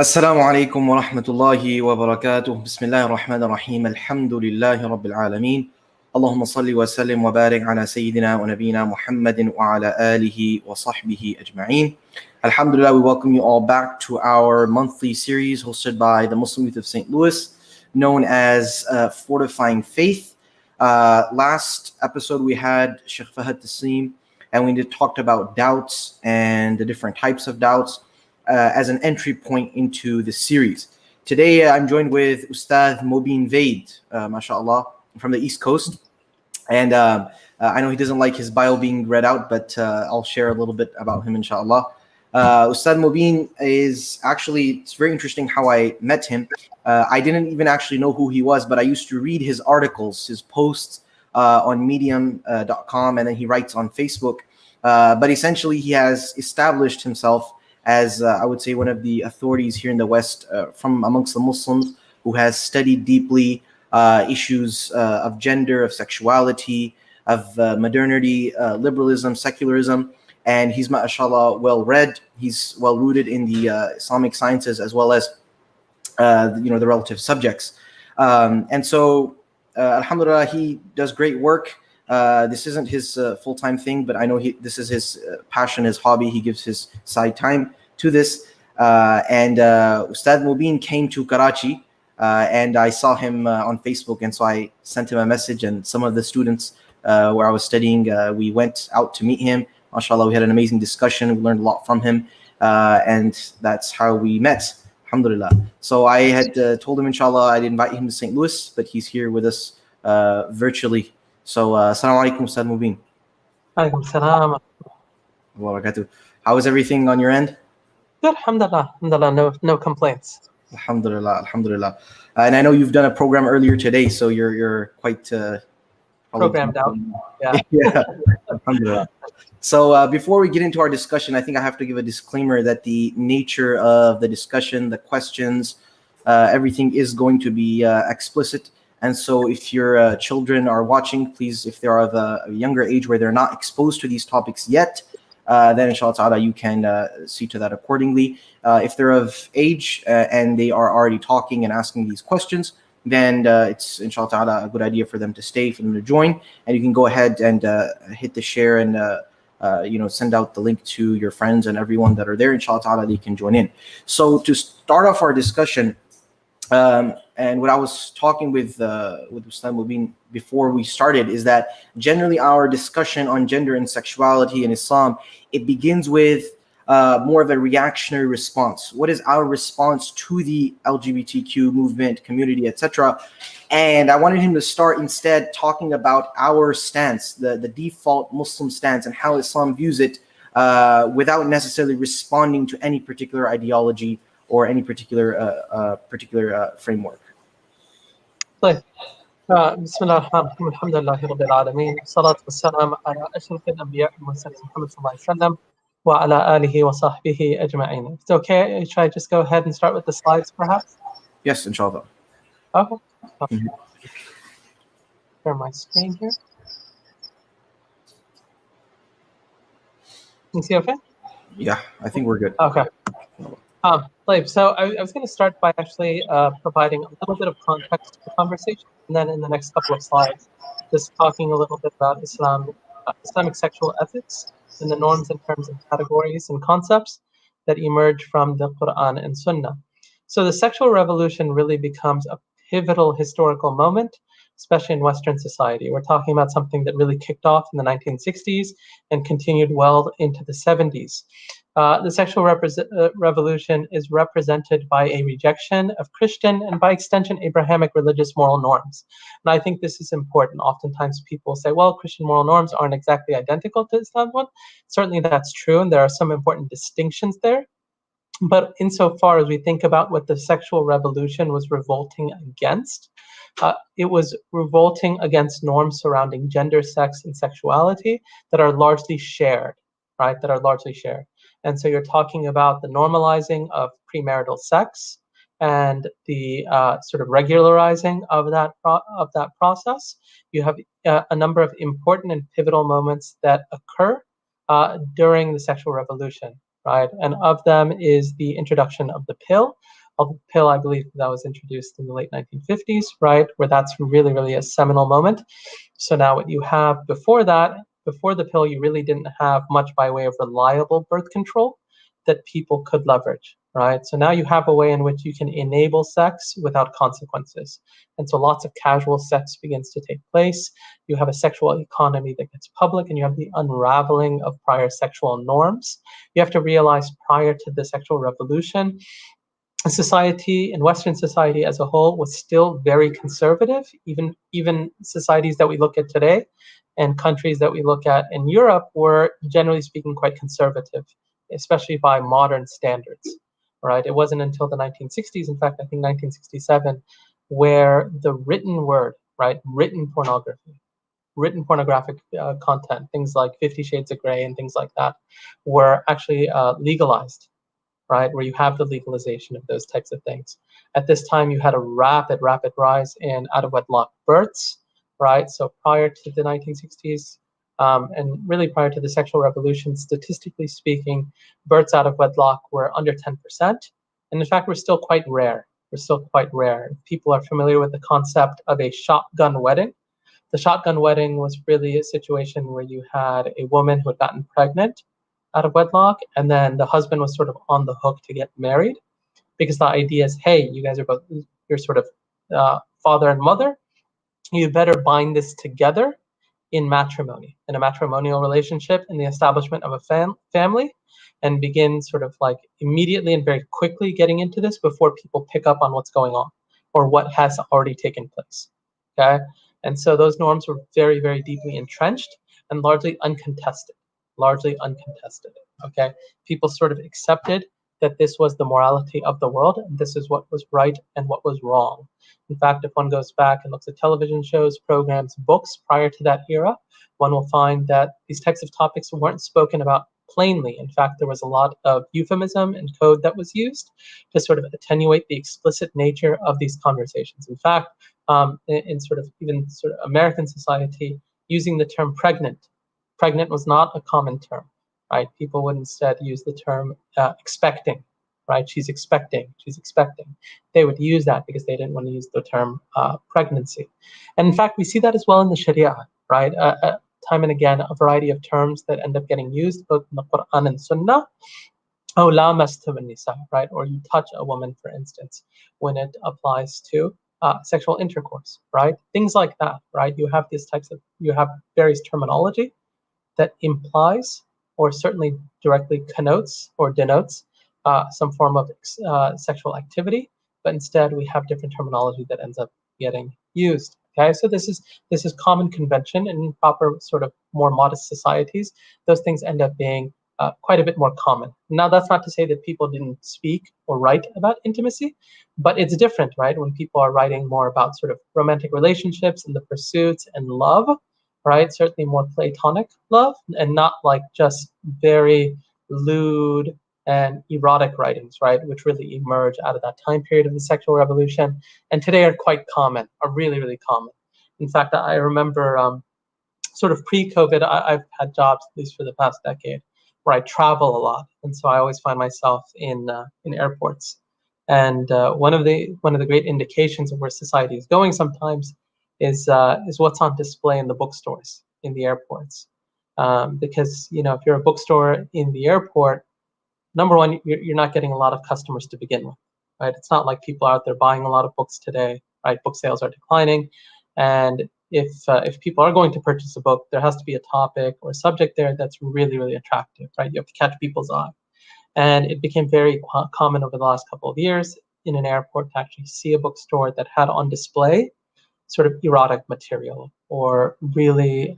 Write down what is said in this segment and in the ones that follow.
السلام عليكم ورحمة الله وبركاته بسم الله الرحمن الرحيم الحمد لله رب العالمين اللهم صل وسلم وبارك على سيدنا ونبينا محمد وعلى آله وصحبه أجمعين. Alhamdulillah, we welcome you all back to our monthly series hosted by the Muslim Youth of St. Louis, known as Fortifying Faith. Last episode we had Sheikh Fahad Taslim, and we talked about doubts and the different types of doubts as an entry point into the series. Today I'm joined with Ustadh Mobeen Vaid, mashallah, from the East Coast. And I know he doesn't like his bio being read out, but I'll share a little bit about him, inshallah. Ustadh Mobeen is actually, it's very interesting how I met him. I didn't even actually know who he was, but I used to read his articles, his posts on medium.com, and then he writes on Facebook. But essentially, he has established himself as I would say one of the authorities here in the West from amongst the Muslims who has studied deeply issues of gender, of sexuality, of modernity, liberalism, secularism, and he's mashallah well read. He's well rooted in the Islamic sciences as well as the relative subjects, and so alhamdulillah, he does great work. This isn't his full-time thing, but I know this is his passion, his hobby. He gives his side time to this. And Ustadh Mobeen came to Karachi, and I saw him on Facebook, and so I sent him a message. And some of the students where I was studying, we went out to meet him. MashaAllah, we had an amazing discussion. We learned a lot from him, and that's how we met. Alhamdulillah. So I had told him, inshallah, I'd invite him to St. Louis, but he's here with us virtually. So, assalamu alaikum, Ustadh Mobeen. Alaikum salam. How is everything on your end? Good, alhamdulillah. Alhamdulillah, no complaints. Alhamdulillah, alhamdulillah. And I know you've done a program earlier today, so you're quite programmed out. Yeah. Yeah, alhamdulillah. So before we get into our discussion, I think I have to give a disclaimer that the nature of the discussion, the questions, everything is going to be explicit. And so if your children are watching, please, if they're of a younger age where they're not exposed to these topics yet, then inshallah ta'ala you can see to that accordingly. If they're of age and they are already talking and asking these questions, then it's inshallah ta'ala a good idea for them to stay, for them to join. And you can go ahead and hit the share and send out the link to your friends and everyone that are there. Inshallah ta'ala they can join in. So to start off our discussion, and what I was talking with Ustadh Mobeen before we started is that generally our discussion on gender and sexuality in Islam, it begins with more of a reactionary response. What is our response to the LGBTQ movement, community, etc.? And I wanted him to start instead talking about our stance, the default Muslim stance, and how Islam views it without necessarily responding to any particular ideology or any particular framework. Bismillah, alhamdulillahi rabbil alameen, salatu wassalam ala ashrafil anbiya wal mursalin Muhammad sallallahu alaihi wasallam wa ala alihi wa sahbihi ajma'in. If it's okay, should I just go ahead and start with the slides perhaps? Yes, inshallah. Okay. Share my screen here. You see okay? Yeah, I think we're good. Okay. So I was going to start by actually providing a little bit of context to the conversation, and then in the next couple of slides, just talking a little bit about Islamic sexual ethics and the norms and terms and categories and concepts that emerge from the Qur'an and Sunnah. So the sexual revolution really becomes a pivotal historical moment, especially in Western society. We're talking about something that really kicked off in the 1960s and continued well into the 70s. The sexual revolution is represented by a rejection of Christian and by extension Abrahamic religious moral norms. And I think this is important. Oftentimes people say, well, Christian moral norms aren't exactly identical to Islam one. Certainly that's true, and there are some important distinctions there. But insofar as we think about what the sexual revolution was revolting against, it was revolting against norms surrounding gender, sex, and sexuality that are largely shared, right? That are largely shared. And so you're talking about the normalizing of premarital sex and the sort of regularizing of that process. You have a number of important and pivotal moments that occur during the sexual revolution. right? And of them is the introduction of the pill. Of the pill, I believe that was introduced in the late 1950s, right? Where that's really, really a seminal moment. So now what you have before that, before the pill, you really didn't have much by way of reliable birth control that people could leverage, right? So now you have a way in which you can enable sex without consequences. And so lots of casual sex begins to take place. You have a sexual economy that gets public, and you have the unraveling of prior sexual norms. You have to realize prior to the sexual revolution, society and Western society as a whole was still very conservative. Even societies that we look at today and countries that we look at in Europe were generally speaking quite conservative, especially by modern standards. Right? It wasn't until the 1960s, in fact, I think 1967, where the written word, right, written pornographic content, things like 50 Shades of Grey and things like that, were actually legalized, right, where you have the legalization of those types of things. At this time, you had a rapid rise in out-of-wedlock births, right? So prior to the 1960s, and really prior to the sexual revolution, statistically speaking, births out of wedlock were under 10%. And in fact, we're still quite rare. If people are familiar with the concept of a shotgun wedding, the shotgun wedding was really a situation where you had a woman who had gotten pregnant out of wedlock, and then the husband was sort of on the hook to get married, because the idea is, hey, you guys are both, you're sort of father and mother, you better bind this together in matrimony, in a matrimonial relationship, in the establishment of a family, and begin sort of like immediately and very quickly getting into this before people pick up on what's going on or what has already taken place. Okay, and so those norms were very, very deeply entrenched and largely uncontested. Okay, people sort of accepted that this was the morality of the world, and this is what was right and what was wrong. In fact, if one goes back and looks at television shows, programs, books prior to that era, one will find that these types of topics weren't spoken about plainly. In fact, there was a lot of euphemism and code that was used to sort of attenuate the explicit nature of these conversations. In fact, in sort of even sort of American society, using the term pregnant was not a common term, right? People would instead use the term expecting, right? She's expecting. They would use that because they didn't want to use the term pregnancy. And in fact, we see that as well in the Sharia, right? Time and again, a variety of terms that end up getting used both in the Qur'an and Sunnah. Oh, lamastum nisa, right? Or you touch a woman, for instance, when it applies to sexual intercourse, right? Things like that, right? You have various terminology that implies or certainly directly connotes or denotes some form of sexual activity, but instead we have different terminology that ends up getting used. Okay, so this is common convention, and in proper sort of more modest societies, those things end up being quite a bit more common. Now, that's not to say that people didn't speak or write about intimacy, but it's different, right? When people are writing more about sort of romantic relationships and the pursuits and love, right? Certainly more platonic love, and not like just very lewd and erotic writings, right? Which really emerge out of that time period of the sexual revolution, and today are quite common, are really, really common. In fact, I remember sort of pre-COVID, I've had jobs, at least for the past decade, where I travel a lot, and so I always find myself in airports. And one of the great indications of where society is going sometimes is what's on display in the bookstores in the airports. Because if you're a bookstore in the airport, number one, you're not getting a lot of customers to begin with, right? It's not like people are out there buying a lot of books today, right? Book sales are declining, and if people are going to purchase a book, there has to be a topic or a subject there that's really, really attractive, right? You have to catch people's eye. And it became very common over the last couple of years in an airport to actually see a bookstore that had on display sort of erotic material or really,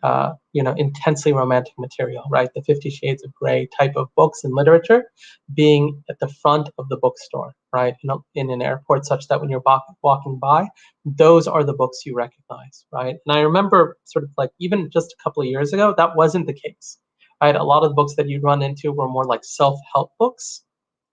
intensely romantic material, right? The 50 Shades of Grey type of books and literature being at the front of the bookstore, right? In an airport, such that when you're walking by, those are the books you recognize, right? And I remember sort of like even just a couple of years ago, that wasn't the case, right? A lot of the books that you'd run into were more like self-help books,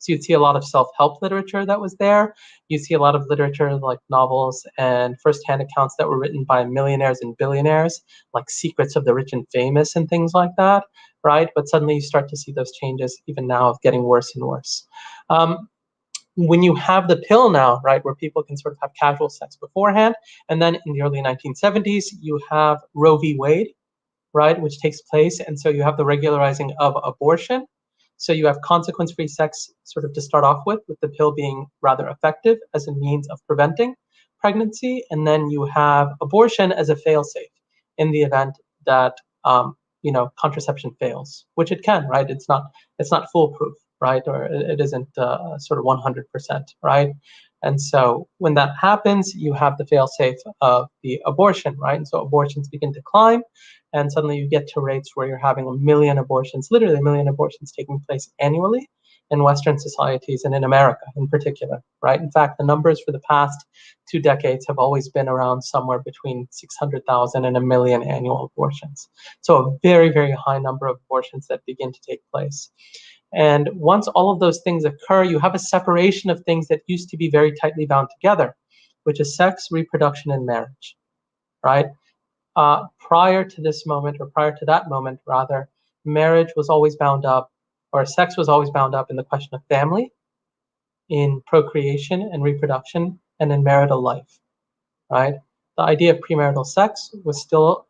So you'd see a lot of self-help literature that was there. You see a lot of literature like novels and first-hand accounts that were written by millionaires and billionaires, like Secrets of the Rich and Famous and things like that, right? But suddenly you start to see those changes even now of getting worse and worse. When you have the pill now, right, where people can sort of have casual sex beforehand, and then in the early 1970s, you have Roe v. Wade, right, which takes place, and so you have the regularizing of abortion. So you have consequence-free sex sort of to start off with the pill being rather effective as a means of preventing pregnancy, and then you have abortion as a fail-safe in the event that contraception fails, which it can, right? It's not foolproof, right? Or it isn't sort of 100%, right? And so when that happens, you have the fail-safe of the abortion, right? And so abortions begin to climb, and suddenly you get to rates where you're having 1 million abortions, literally 1 million abortions taking place annually in Western societies and in America in particular, right? In fact, the numbers for the past 2 decades have always been around somewhere between 600,000 and 1 million annual abortions. So a very, very high number of abortions that begin to take place. And once all of those things occur, you have a separation of things that used to be very tightly bound together, which is sex, reproduction, and marriage, right? Prior to this moment, or prior to that moment, rather, marriage was always bound up, or sex was always bound up in the question of family, in procreation and reproduction, and in marital life, right? The idea of premarital sex was still,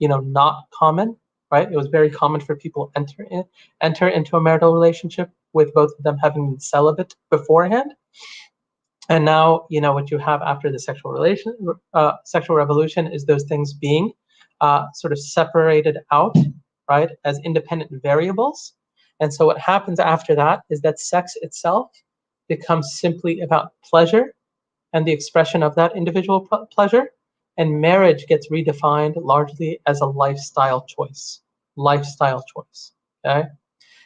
not common, right? It was very common for people to enter into a marital relationship with both of them having been celibate beforehand. And now, what you have after the sexual revolution is those things being sort of separated out, right, as independent variables. And so what happens after that is that sex itself becomes simply about pleasure and the expression of that individual pleasure, and marriage gets redefined largely as a lifestyle choice. Okay?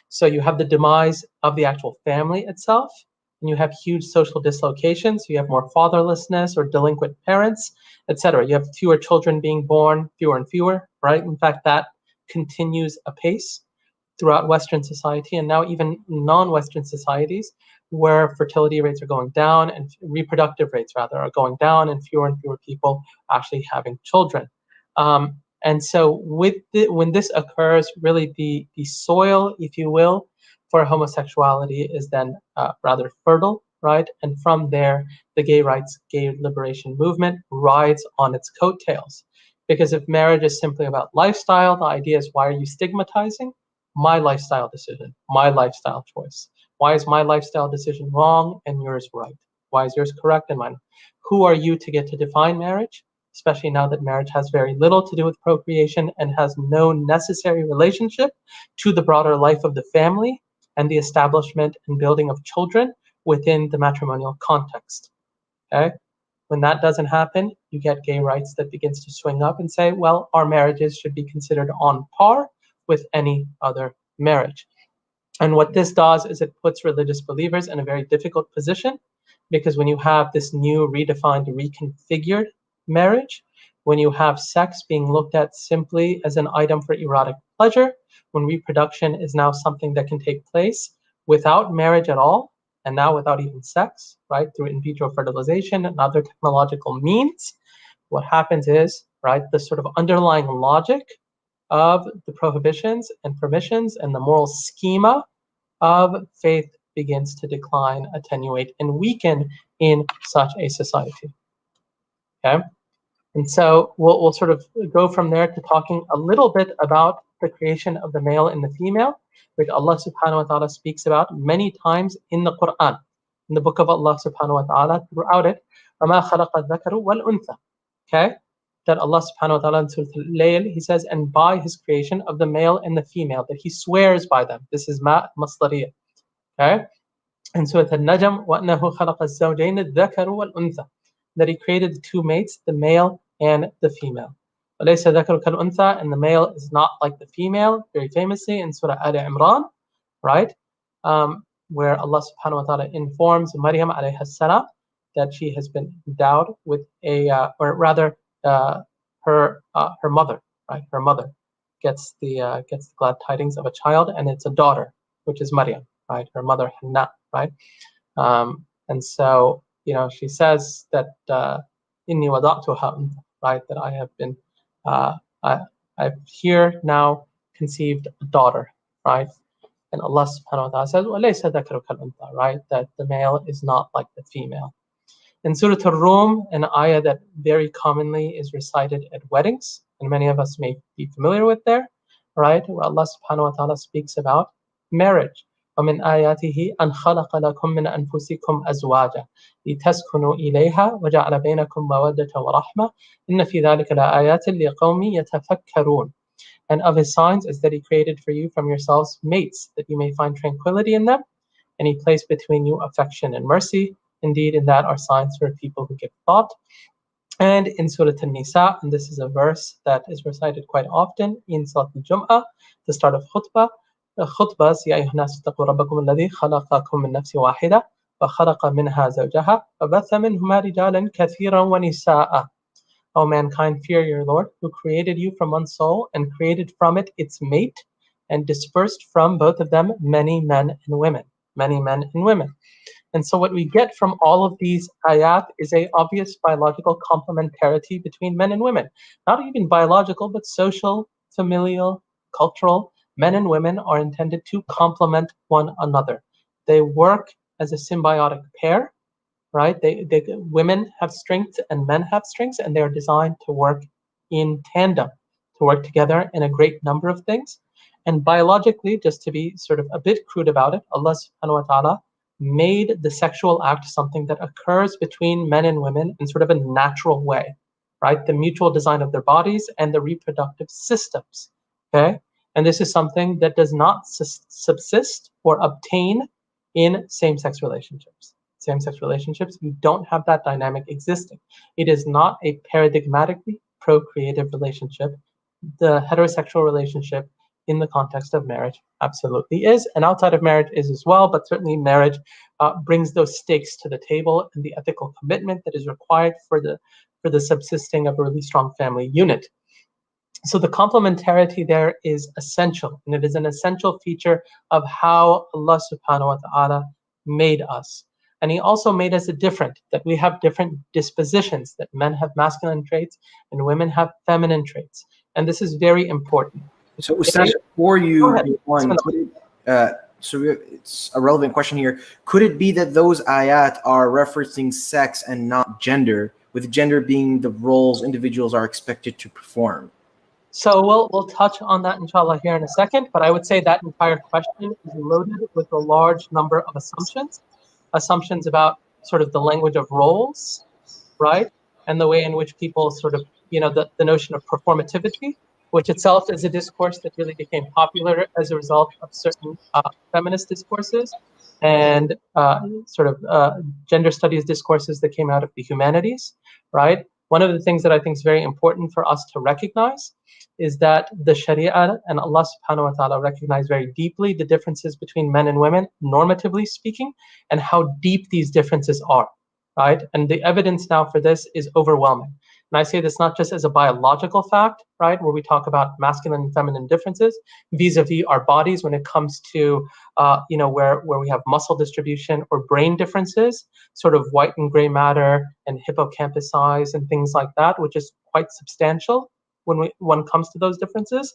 So you have the demise of the actual family itself, and you have huge social dislocations. You have more fatherlessness or delinquent parents, etc. You have fewer children being born, fewer and fewer, right? In fact, that continues apace throughout Western society, and now even non-Western societies, where fertility rates are going down and reproductive rates rather are going down, and fewer people actually having children. And so when this occurs, really the soil, if you will, for homosexuality is then rather fertile, right? And from there, the gay rights, gay liberation movement rides on its coattails. Because if marriage is simply about lifestyle, the idea is, why are you stigmatizing my lifestyle decision, my lifestyle choice? Why is my lifestyle decision wrong and yours right? Why is yours correct and mine? Who are you to get to define marriage? Especially now that marriage has very little to do with procreation and has no necessary relationship to the broader life of the family and the establishment and building of children within the matrimonial context. Okay? When that doesn't happen, you get gay rights that begins to swing up and say, well, our marriages should be considered on par with any other marriage. And what this does is it puts religious believers in a very difficult position, because when you have this new redefined, reconfigured marriage, when you have sex being looked at simply as an item for erotic pleasure, when reproduction is now something that can take place without marriage at all, and now without even sex, right, through in vitro fertilization and other technological means, what happens is, right, the sort of underlying logic of the prohibitions and permissions and the moral schema of faith begins to decline, attenuate, and weaken in such a society. Okay? And so we'll sort of go from there to talking a little bit about the creation of the male and the female, which Allah subhanahu wa ta'ala speaks about many times in the Qur'an. In the book of Allah subhanahu wa ta'ala, throughout it, وَمَا خَلَقَ الذَّكَرُ وَالْأُنثَى. Okay? That Allah subhanahu wa ta'ala in Surah Al-Layl, He says, and by His creation of the male and the female, that He swears by them. This is ma masdariyah. Okay? And Surah Al-Najm, وَأَنَّهُ خَلَقَ الزَّوْجَيْنِ الذَّكَرُ وَالْأُنثَى. That He created the two mates, the male and the female. وَلَيْسَ ذَكَرُ كَالْأُنثَى, and the male is not like the female, very famously in Surah Al-Imran, right? Where Allah subhanahu wa ta'ala informs Maryam alayhi salam that she has been endowed with or rather, her mother, right? Her mother gets the glad tidings of a child, and it's a daughter, which is Maryam, right? Her mother Hannah, right? And so, she says that inni wada'tuha untha, right? That I have been, I've here now conceived a daughter, right? And Allah subhanahu wa ta'ala says, وَلَيْسَ ذَكَرُ كَالْأُنْثَى, right? That the male is not like the female. In Surah Ar-Rum, an ayah that very commonly is recited at weddings, and many of us may be familiar with there, right? Where Allah subhanahu wa ta'ala speaks about marriage. وَمِنْ آيَاتِهِ أَنْ خَلَقَ لَكُم مِّنْ أَنفُسِكُمْ أَزْوَاجًا لِتَسْكُنُوا إِلَيْهَا وَجَعَلَ بَيْنَكُم مَّوَدَّةً وَرَحْمَةً إِنَّ فِي ذَلِكَ لَآيَاتٍ لِقَوْمٍ يَتَفَكَّرُونَ. And of his signs is that he created for you from yourselves mates, that you may find tranquility in them, and he placed between you affection and mercy. Indeed, in that are signs for people who give thought. And in Surah An-Nisa, and this is a verse that is recited quite often in Salat al-Jum'ah, the start of khutbah. The khutbah, يا أيها الناس اتقوا ربكم الذي خلقكم من نفس واحدة وخلق منها زوجها وبث منهما رجالا كثيرا ونساء. O mankind, fear your Lord, who created you from one soul and created from it its mate, and dispersed from both of them many men and women. Many men and women. And so what we get from all of these ayat is a obvious biological complementarity between men and women. Not even biological, but social, familial, cultural. Men and women are intended to complement one another. They work as a symbiotic pair, right? Women have strengths and men have strengths, and they are designed to work in tandem, to work together in a great number of things. And biologically, just to be sort of a bit crude about it, Allah subhanahu wa ta'ala made the sexual act something that occurs between men and women in sort of a natural way, right? The mutual design of their bodies and the reproductive systems, okay? And this is something that does not subsist or obtain in same-sex relationships. Same-sex relationships, you don't have that dynamic existing. It is not a paradigmatically procreative relationship. The heterosexual relationship in the context of marriage absolutely is, and outside of marriage is as well, but certainly marriage brings those stakes to the table and the ethical commitment that is required for the subsisting of a really strong family unit. So the complementarity there is essential, and it is an essential feature of how Allah subhanahu wa ta'ala made us. And he also made us different, that we have different dispositions, that men have masculine traits and women have feminine traits. And this is very important. So, Ustadh, before you go on, it's a relevant question here. Could it be that those ayat are referencing sex and not gender, with gender being the roles individuals are expected to perform? So we'll touch on that inshallah here in a second, but I would say that entire question is loaded with a large number of assumptions about sort of the language of roles, right? And the way in which people sort of, the notion of performativity, which itself is a discourse that really became popular as a result of certain feminist discourses and gender studies discourses that came out of the humanities, right? One of the things that I think is very important for us to recognize is that the Sharia and Allah subhanahu wa ta'ala recognize very deeply the differences between men and women, normatively speaking, and how deep these differences are, right? And the evidence now for this is overwhelming. And I say this not just as a biological fact, right, where we talk about masculine and feminine differences vis-a-vis our bodies when it comes to, where we have muscle distribution or brain differences, sort of white and gray matter and hippocampus size and things like that, which is quite substantial when one comes to those differences,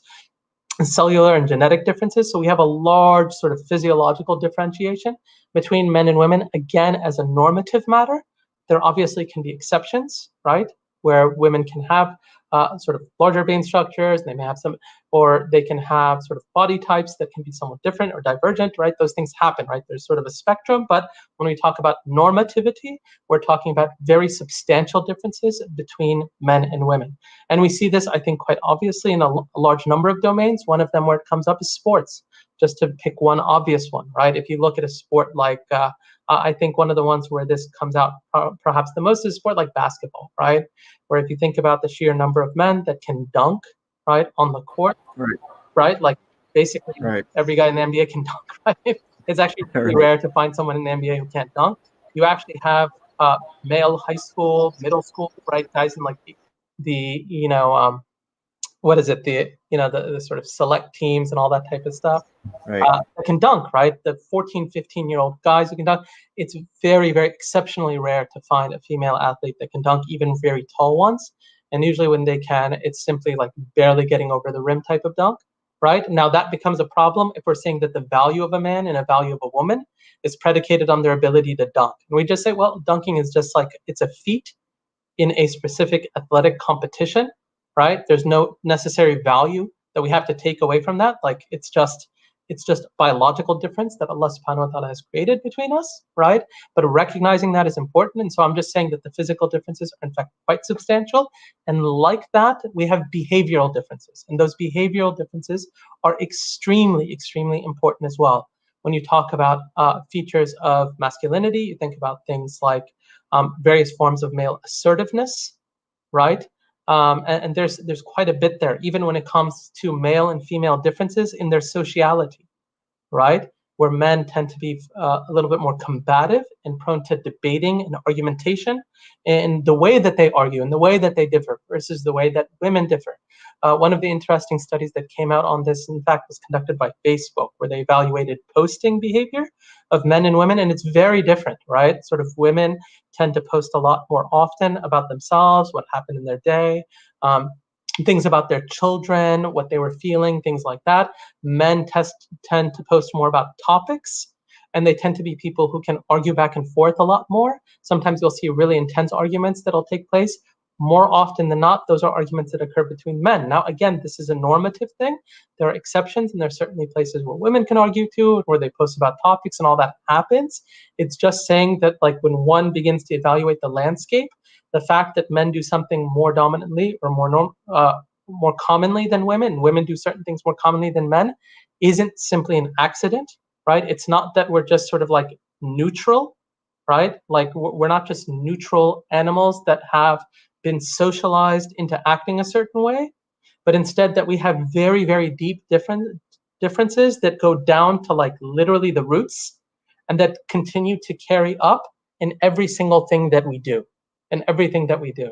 and cellular and genetic differences. So we have a large sort of physiological differentiation between men and women, again, as a normative matter. There obviously can be exceptions, right, where women can have sort of larger brain structures, and they may have some, or they can have sort of body types that can be somewhat different or divergent, right? Those things happen, right? There's sort of a spectrum, but when we talk about normativity, we're talking about very substantial differences between men and women. And we see this, I think, quite obviously in a large number of domains. One of them where it comes up is sports, just to pick one obvious one, right? If you look at a sport like, I think one of the ones where this comes out perhaps the most is sport like basketball, right? Where if you think about the sheer number of men that can dunk, right, on the court, right? Like basically every guy in the NBA can dunk, right? It's actually pretty rare to find someone in the NBA who can't dunk. You actually have male high school, middle school, right, guys in like the what is it, the sort of select teams and all that type of stuff, Right. that can dunk, right? The 14, 15-year-old guys who can dunk. It's very, very exceptionally rare to find a female athlete that can dunk, even very tall ones. And usually when they can, it's simply like barely getting over the rim type of dunk, right? Now that becomes a problem if we're saying that the value of a man and a value of a woman is predicated on their ability to dunk. And we just say, well, dunking is just like, it's a feat in a specific athletic competition, right? There's no necessary value that we have to take away from that. Like it's just biological difference that Allah subhanahu wa ta'ala has created between us, right? But recognizing that is important. And so I'm just saying that the physical differences are in fact quite substantial. And like that, we have behavioral differences. And those behavioral differences are extremely, extremely important as well. When you talk about features of masculinity, you think about things like various forms of male assertiveness, right? And there's quite a bit there, even when it comes to male and female differences in their sociality, right? Where men tend to be a little bit more combative and prone to debating and argumentation in the way that they argue and the way that they differ versus the way that women differ. One of the interesting studies that came out on this, in fact, was conducted by Facebook, where they evaluated posting behavior of men and women, and it's very different, right? Sort of women tend to post a lot more often about themselves, what happened in their day, things about their children, what they were feeling, things like that. Men tend to post more about topics, and they tend to be people who can argue back and forth a lot more. Sometimes you'll see really intense arguments that'll take place. More often than not, those are arguments that occur between men. Now, again, this is a normative thing. There are exceptions, and there are certainly places where women can argue too, where they post about topics and all that happens. It's just saying that, like, when one begins to evaluate the landscape, the fact that men do something more dominantly or more commonly than women, women do certain things more commonly than men, isn't simply an accident, right? It's not that we're just sort of like neutral, right? Like we're not just neutral animals that have been socialized into acting a certain way, but instead that we have very, very deep differences that go down to like literally the roots and that continue to carry up in every single thing that we do and everything that we do.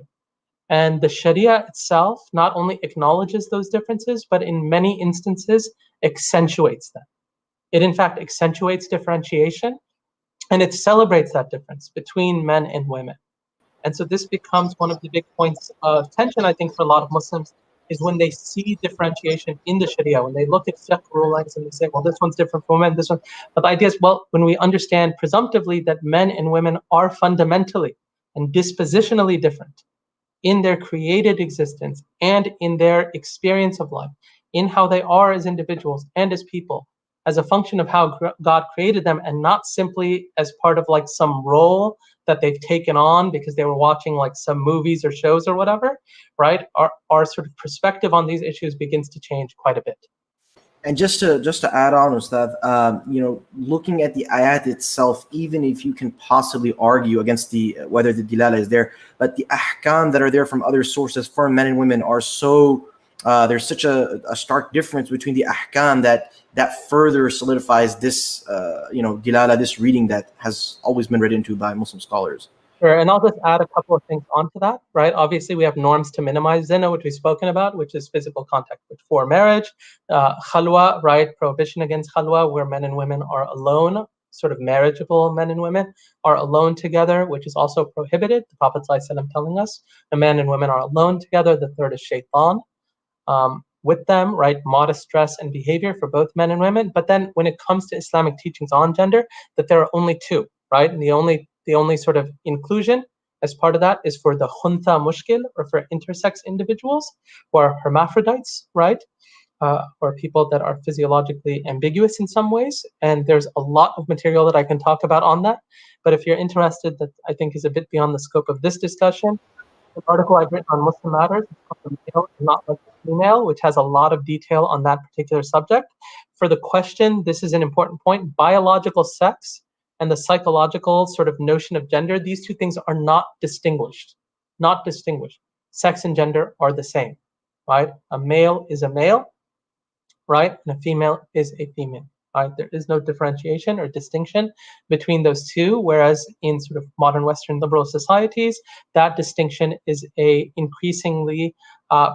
And the Sharia itself not only acknowledges those differences, but in many instances accentuates them. It in fact accentuates differentiation, and it celebrates that difference between men and women. And so this becomes one of the big points of tension, I think, for a lot of Muslims, is when they see differentiation in the Sharia, when they look at fiqh rulings and they say, well, this one's different from women, this one. But the idea is, well, when we understand presumptively that men and women are fundamentally and dispositionally different in their created existence and in their experience of life, in how they are as individuals and as people, as a function of how God created them, and not simply as part of like some role that they've taken on because they were watching like some movies or shows or whatever, right? Our sort of perspective on these issues begins to change quite a bit. And just to add on, Ustadh, looking at the ayat itself, even if you can possibly argue against whether the dilala is there, but the ahkam that are there from other sources for men and women are so, there's such a stark difference between the ahkam that further solidifies this, dilala, this reading that has always been read into by Muslim scholars. Sure, and I'll just add a couple of things onto that, right? Obviously, we have norms to minimize zina, which we've spoken about, which is physical contact before marriage, khalwa, right? Prohibition against khalwa, where men and women are alone, sort of marriageable men and women are alone together, which is also prohibited. The Prophet ﷺ telling us the men and women are alone together. The third is shaitan with them, right? Modest dress and behavior for both men and women. But then when it comes to Islamic teachings on gender, that there are only two, right? And the only sort of inclusion as part of that is for the khuntha mushkil, or for intersex individuals who are hermaphrodites, right? Or people that are physiologically ambiguous in some ways. And there's a lot of material that I can talk about on that. But if you're interested, that I think is a bit beyond the scope of this discussion, an article I've written on Muslim Matters, it's called The Male is Not Like the Female, which has a lot of detail on that particular subject. For the question, this is an important point, biological sex and the psychological sort of notion of gender, these two things are not distinguished. Not distinguished. Sex and gender are the same, right? A male is a male, right? And a female is a female, right? There is no differentiation or distinction between those two, whereas in sort of modern Western liberal societies, that distinction is a increasingly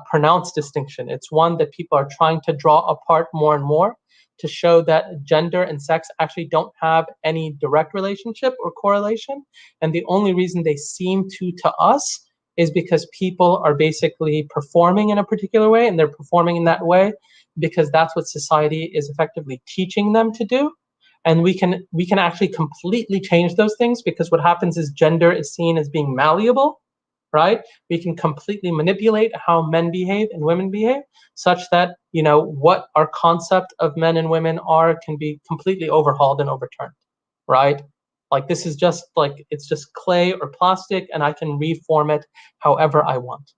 pronounced distinction. It's one that people are trying to draw apart more and more to show that gender and sex actually don't have any direct relationship or correlation. And the only reason they seem to us is because people are basically performing in a particular way, and they're performing in that way because that's what society is effectively teaching them to do. And we can actually completely change those things, because what happens is gender is seen as being malleable, right? We can completely manipulate how men behave and women behave, such that, you know, what our concept of men and women are can be completely overhauled and overturned, right? Like, this is just like, it's just clay or plastic, and I can reform it however I want,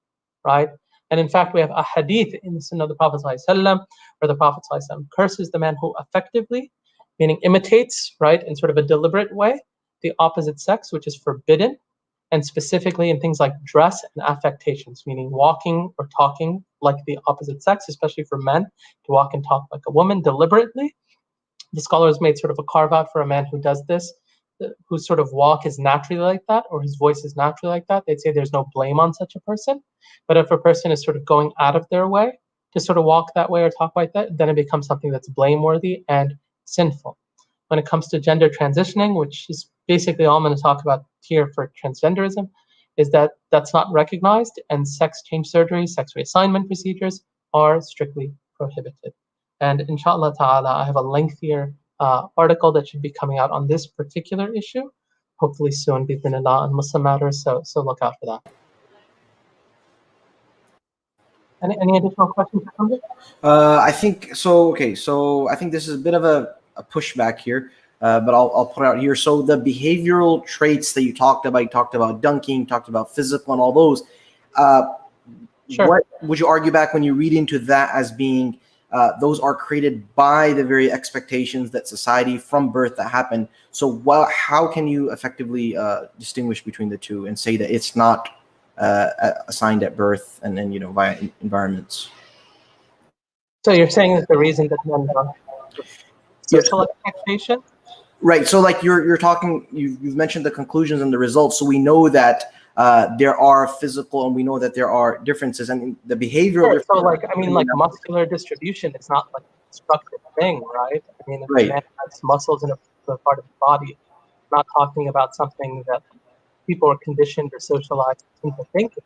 right? And in fact, we have a hadith in the Sunnah of the Prophet ﷺ, where the Prophet ﷺ curses the man who effectively, meaning imitates, right, in sort of a deliberate way, the opposite sex, which is forbidden, and specifically in things like dress and affectations, meaning walking or talking like the opposite sex, especially for men to walk and talk like a woman deliberately. The scholars made sort of a carve out for a man who does this, whose sort of walk is naturally like that, or his voice is naturally like that. They'd say there's no blame on such a person. But if a person is sort of going out of their way to sort of walk that way or talk like that, then it becomes something that's blameworthy and sinful. When it comes to gender transitioning, which is basically all I'm going to talk about here for transgenderism, is that that's not recognized, and sex change surgery, sex reassignment procedures are strictly prohibited. And inshallah ta'ala, I have a lengthier article that should be coming out on this particular issue, hopefully soon, bismillah, on Muslim matters, so look out for that. Any additional questions? I think so. Okay, so I think this is a bit of a pushback here, but I'll put it out here. So the behavioral traits that you talked about dunking, talked about physical and all those. Sure. What would you argue back when you read into that as being those are created by the very expectations that society from birth that happen? So how can you effectively distinguish between the two and say that it's not assigned at birth and then, you know, via environments? So you're saying that the reason that men don't social expectation? Right. So like you're talking, you've mentioned the conclusions and the results. So we know that there are physical, and we know that there are differences, and the behavioral. Sure. So like, I mean, like muscular distribution, it's not like a structured thing, right? I mean, if a man has muscles in a particular part of the body, I'm not talking about something that people are conditioned or socialized into thinking.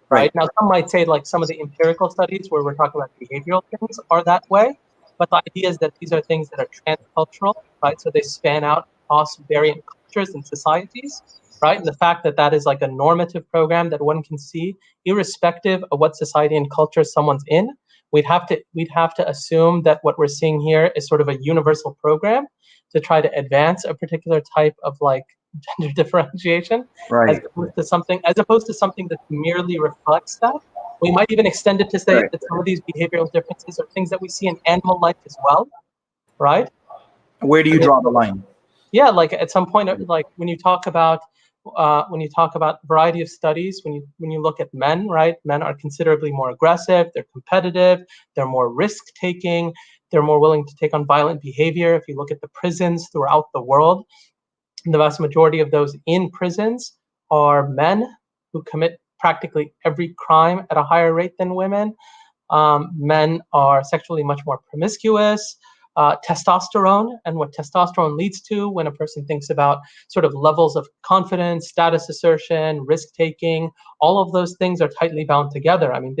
Right. Now, some might say like some of the empirical studies where we're talking about behavioral things are that way, but the idea is that these are things that are transcultural, right? So they span out across variant cultures and societies, right? And the fact that that is like a normative program that one can see, irrespective of what society and culture someone's in, we'd have to assume that what we're seeing here is sort of a universal program to try to advance a particular type of like gender differentiation, right, as opposed to something that merely reflects that. We might even extend it to say that some of these behavioral differences are things that we see in animal life as well, right? Where do you draw the line? Yeah, like at some point, like when you talk about variety of studies, when you look at men, right? Men are considerably more aggressive, they're competitive, they're more risk-taking, they're more willing to take on violent behavior. If you look at the prisons throughout the world, the vast majority of those in prisons are men who commit practically every crime at a higher rate than women. Men are sexually much more promiscuous. Testosterone, and what testosterone leads to when a person thinks about sort of levels of confidence, status assertion, risk-taking, all of those things are tightly bound together. I mean,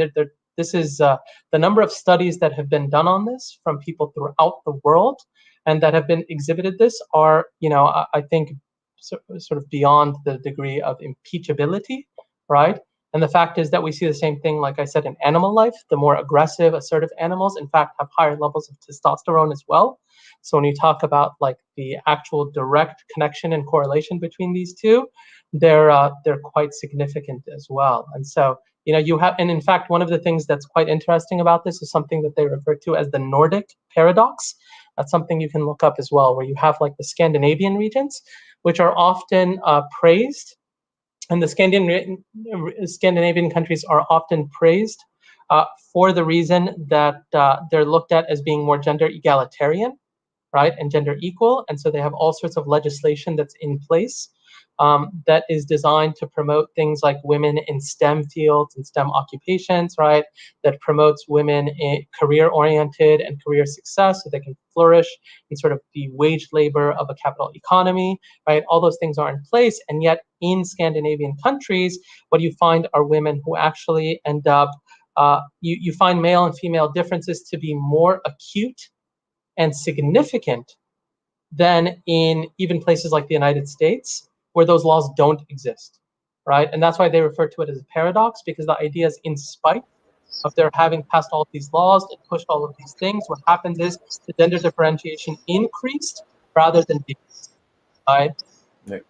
this is the number of studies that have been done on this from people throughout the world and that have been exhibited this are, you know, I think sort of beyond the degree of impeachability, right? And the fact is that we see the same thing, like I said, in animal life. The more aggressive, assertive animals, in fact, have higher levels of testosterone as well. So when you talk about like the actual direct connection and correlation between these two, they're quite significant as well. And so, you know, you have, and in fact, one of the things that's quite interesting about this is something that they refer to as the Nordic paradox. That's something you can look up as well, where you have like the Scandinavian regions, which are often praised. And the Scandinavian countries are often praised for the reason that they're looked at as being more gender egalitarian, right, and gender equal. And so they have all sorts of legislation that's in place that is designed to promote things like women in STEM fields and STEM occupations, right, that promotes women in career-oriented and career success so they can flourish in sort of the wage labor of a capital economy, right? All those things are in place. And yet in Scandinavian countries, what you find are women who actually end up, you find male and female differences to be more acute and significant than in even places like the United States, where those laws don't exist, right? And that's why they refer to it as a paradox, because the idea is, in spite of their having passed all of these laws and pushed all of these things, what happens is the gender differentiation increased rather than decreased, right? Right.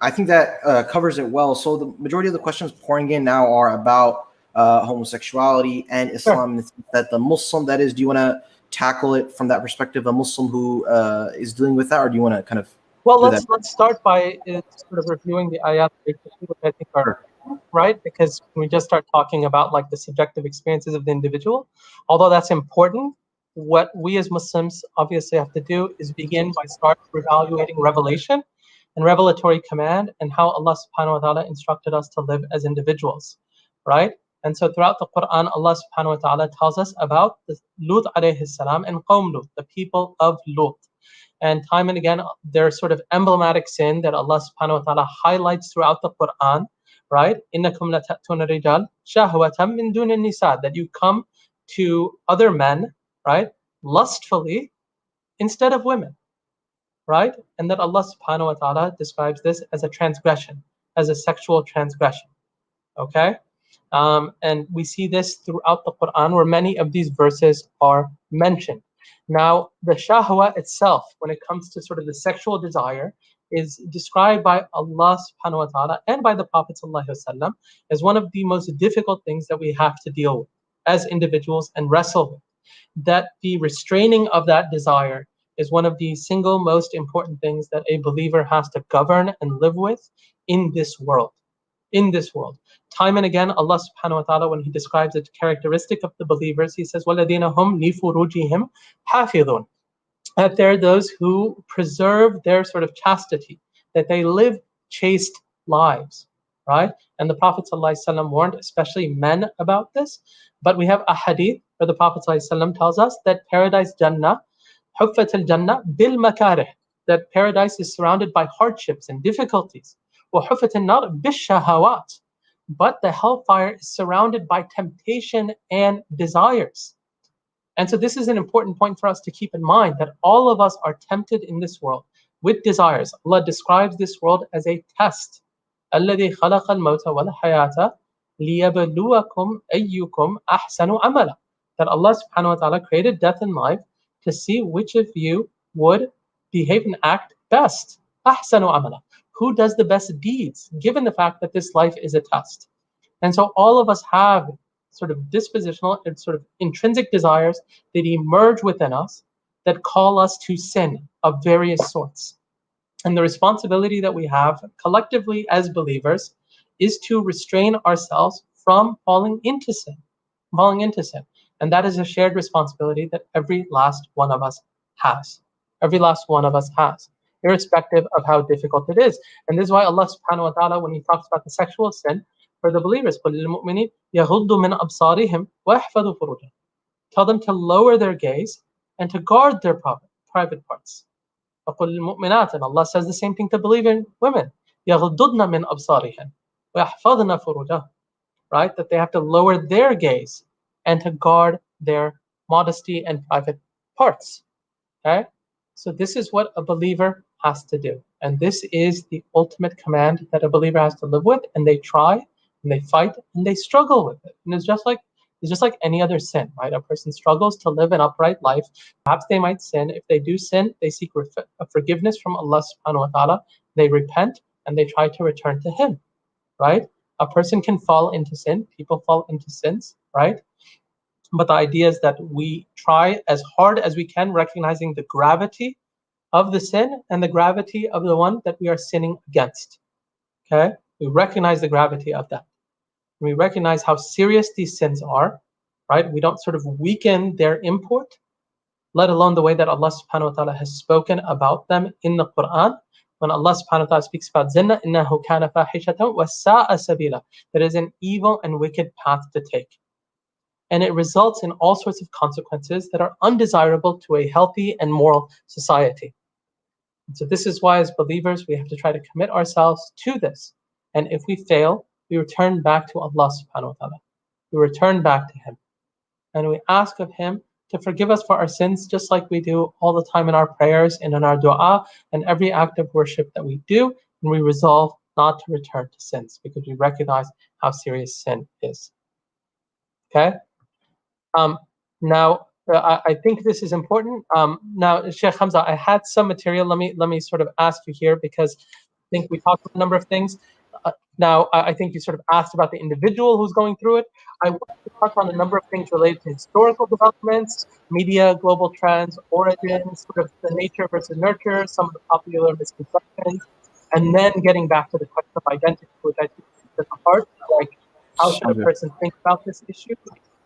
I think that covers it well. So the majority of the questions pouring in now are about homosexuality and Islam. Sure. That the Muslim, that is, do you want to tackle it from that perspective, a Muslim who is dealing with that, or do you want to kind of Well, do let's start by sort of reviewing the ayat, which I think are right, because when we just start talking about like the subjective experiences of the individual, although that's important, what we as Muslims obviously have to do is begin by start evaluating revelation and revelatory command and how Allah subhanahu wa ta'ala instructed us to live as individuals, right? And so throughout the Quran, Allah subhanahu wa ta'ala tells us about the Lut alayhi salam and Qawm Lut, the people of Lut. And time and again, there's sort of emblematic sin that Allah subhanahu wa ta'ala highlights throughout the Quran, right? إِنَّكُمْ لَتَأْتُونَ الرِّجَالَ شَهْوَةً مِّن دُونِ النِّسَاءِ, that you come to other men, right, lustfully instead of women, right? And that Allah subhanahu wa ta'ala describes this as a transgression, as a sexual transgression, okay? And we see this throughout the Quran where many of these verses are mentioned. Now, the shahwa itself, when it comes to sort of the sexual desire, is described by Allah subhanahu wa ta'ala and by the Prophet sallallahu alaihi wasallam as one of the most difficult things that we have to deal with as individuals and wrestle with. That the restraining of that desire is one of the single most important things that a believer has to govern and live with in this world. In this world. Time and again, Allah subhanahu wa ta'ala, when He describes the characteristic of the believers, He says, وَالَّذِينَ هُمْ لِفُرُوجِهِمْ حَافِظُونَ, that they're those who preserve their sort of chastity, that they live chaste lives, right? And the Prophet ﷺ warned especially men about this. But we have a hadith where the Prophet ﷺ tells us that paradise Jannah, حُفَّةَ الْجَنَّةِ بِالْمَكَارِهِ, that paradise is surrounded by hardships and difficulties. وَحُفَّةَ النَّارِ بِالشَّهَوَاتِ, but the hellfire is surrounded by temptation and desires. And so this is an important point for us to keep in mind, that all of us are tempted in this world with desires. Allah describes this world as a test. الَّذِي خَلَقَ الْمَوْتَ وَالْحَيَاةَ لِيَبْلُوَكُمْ أَيُّكُمْ أَحْسَنُ عَمَلًا, that Allah subhanahu wa ta'ala created death and life to see which of you would behave and act best. أَحْسَنُ عَمَلًا, who does the best deeds, given the fact that this life is a test. And so all of us have sort of dispositional and sort of intrinsic desires that emerge within us that call us to sin of various sorts. And the responsibility that we have collectively as believers is to restrain ourselves from falling into sin. And that is a shared responsibility that every last one of us has. Every last one of us has, irrespective of how difficult it is. And this is why Allah subhanahu wa ta'ala, when He talks about the sexual sin, for the believers, قُلْ لِلْمُؤْمِنِينَ يَغُضُّوا مِنْ أَبْصَارِهِمْ وَيَحْفَظُوا فُرُوجَهُمْ, tell them to lower their gaze and to guard their private parts. وَقُلْ لِلْمُؤْمِنَاتِ, and Allah says the same thing to believing women, يَغُضُّضْنَ مِنْ أَبْصَارِهِمْ وَيَحْفَظْنَ فُرُوجَهُمْ, right? That they have to lower their gaze and to guard their modesty and private parts. Okay? So this is what a believer has to do. And this is the ultimate command that a believer has to live with, and they try and they fight and they struggle with it. And it's just like any other sin, right? A person struggles to live an upright life. Perhaps they might sin. If they do sin, they seek forgiveness from Allah subhanahu wa ta'ala. They repent and they try to return to Him, right? A person can fall into sin. People fall into sins, right? But the idea is that we try as hard as we can, recognizing the gravity of the sin and the gravity of the one that we are sinning against. Okay? We recognize the gravity of that. We recognize how serious these sins are, right? We don't sort of weaken their import. let alone the way that Allah subhanahu wa ta'ala has spoken about them in the Qur'an. When Allah subhanahu wa ta'ala speaks about zina, إِنَّهُ كَانَ فَاحِشَةً وَسَاءَ سَبِيلًا, that is an evil and wicked path to take. And it results in all sorts of consequences that are undesirable to a healthy and moral society. And so this is why as believers, we have to try to commit ourselves to this. And if we fail, we return back to Allah subhanahu wa ta'ala. We return back to Him. And we ask of Him to forgive us for our sins, just like we do all the time in our prayers and in our dua and every act of worship that we do. And we resolve not to return to sins because we recognize how serious sin is. Okay? Now, I think this is important. Now, Sheikh Hamzah, I had some material. Let me sort of ask you here, because I think we talked about a number of things. Now, I think you sort of asked about the individual who's going through it. I want to touch on a number of things related to historical developments, media, global trends, origins, sort of the nature versus nurture, some of the popular misconceptions, and then getting back to the question of identity, which I think is at the heart. Like, how should a person think about this issue,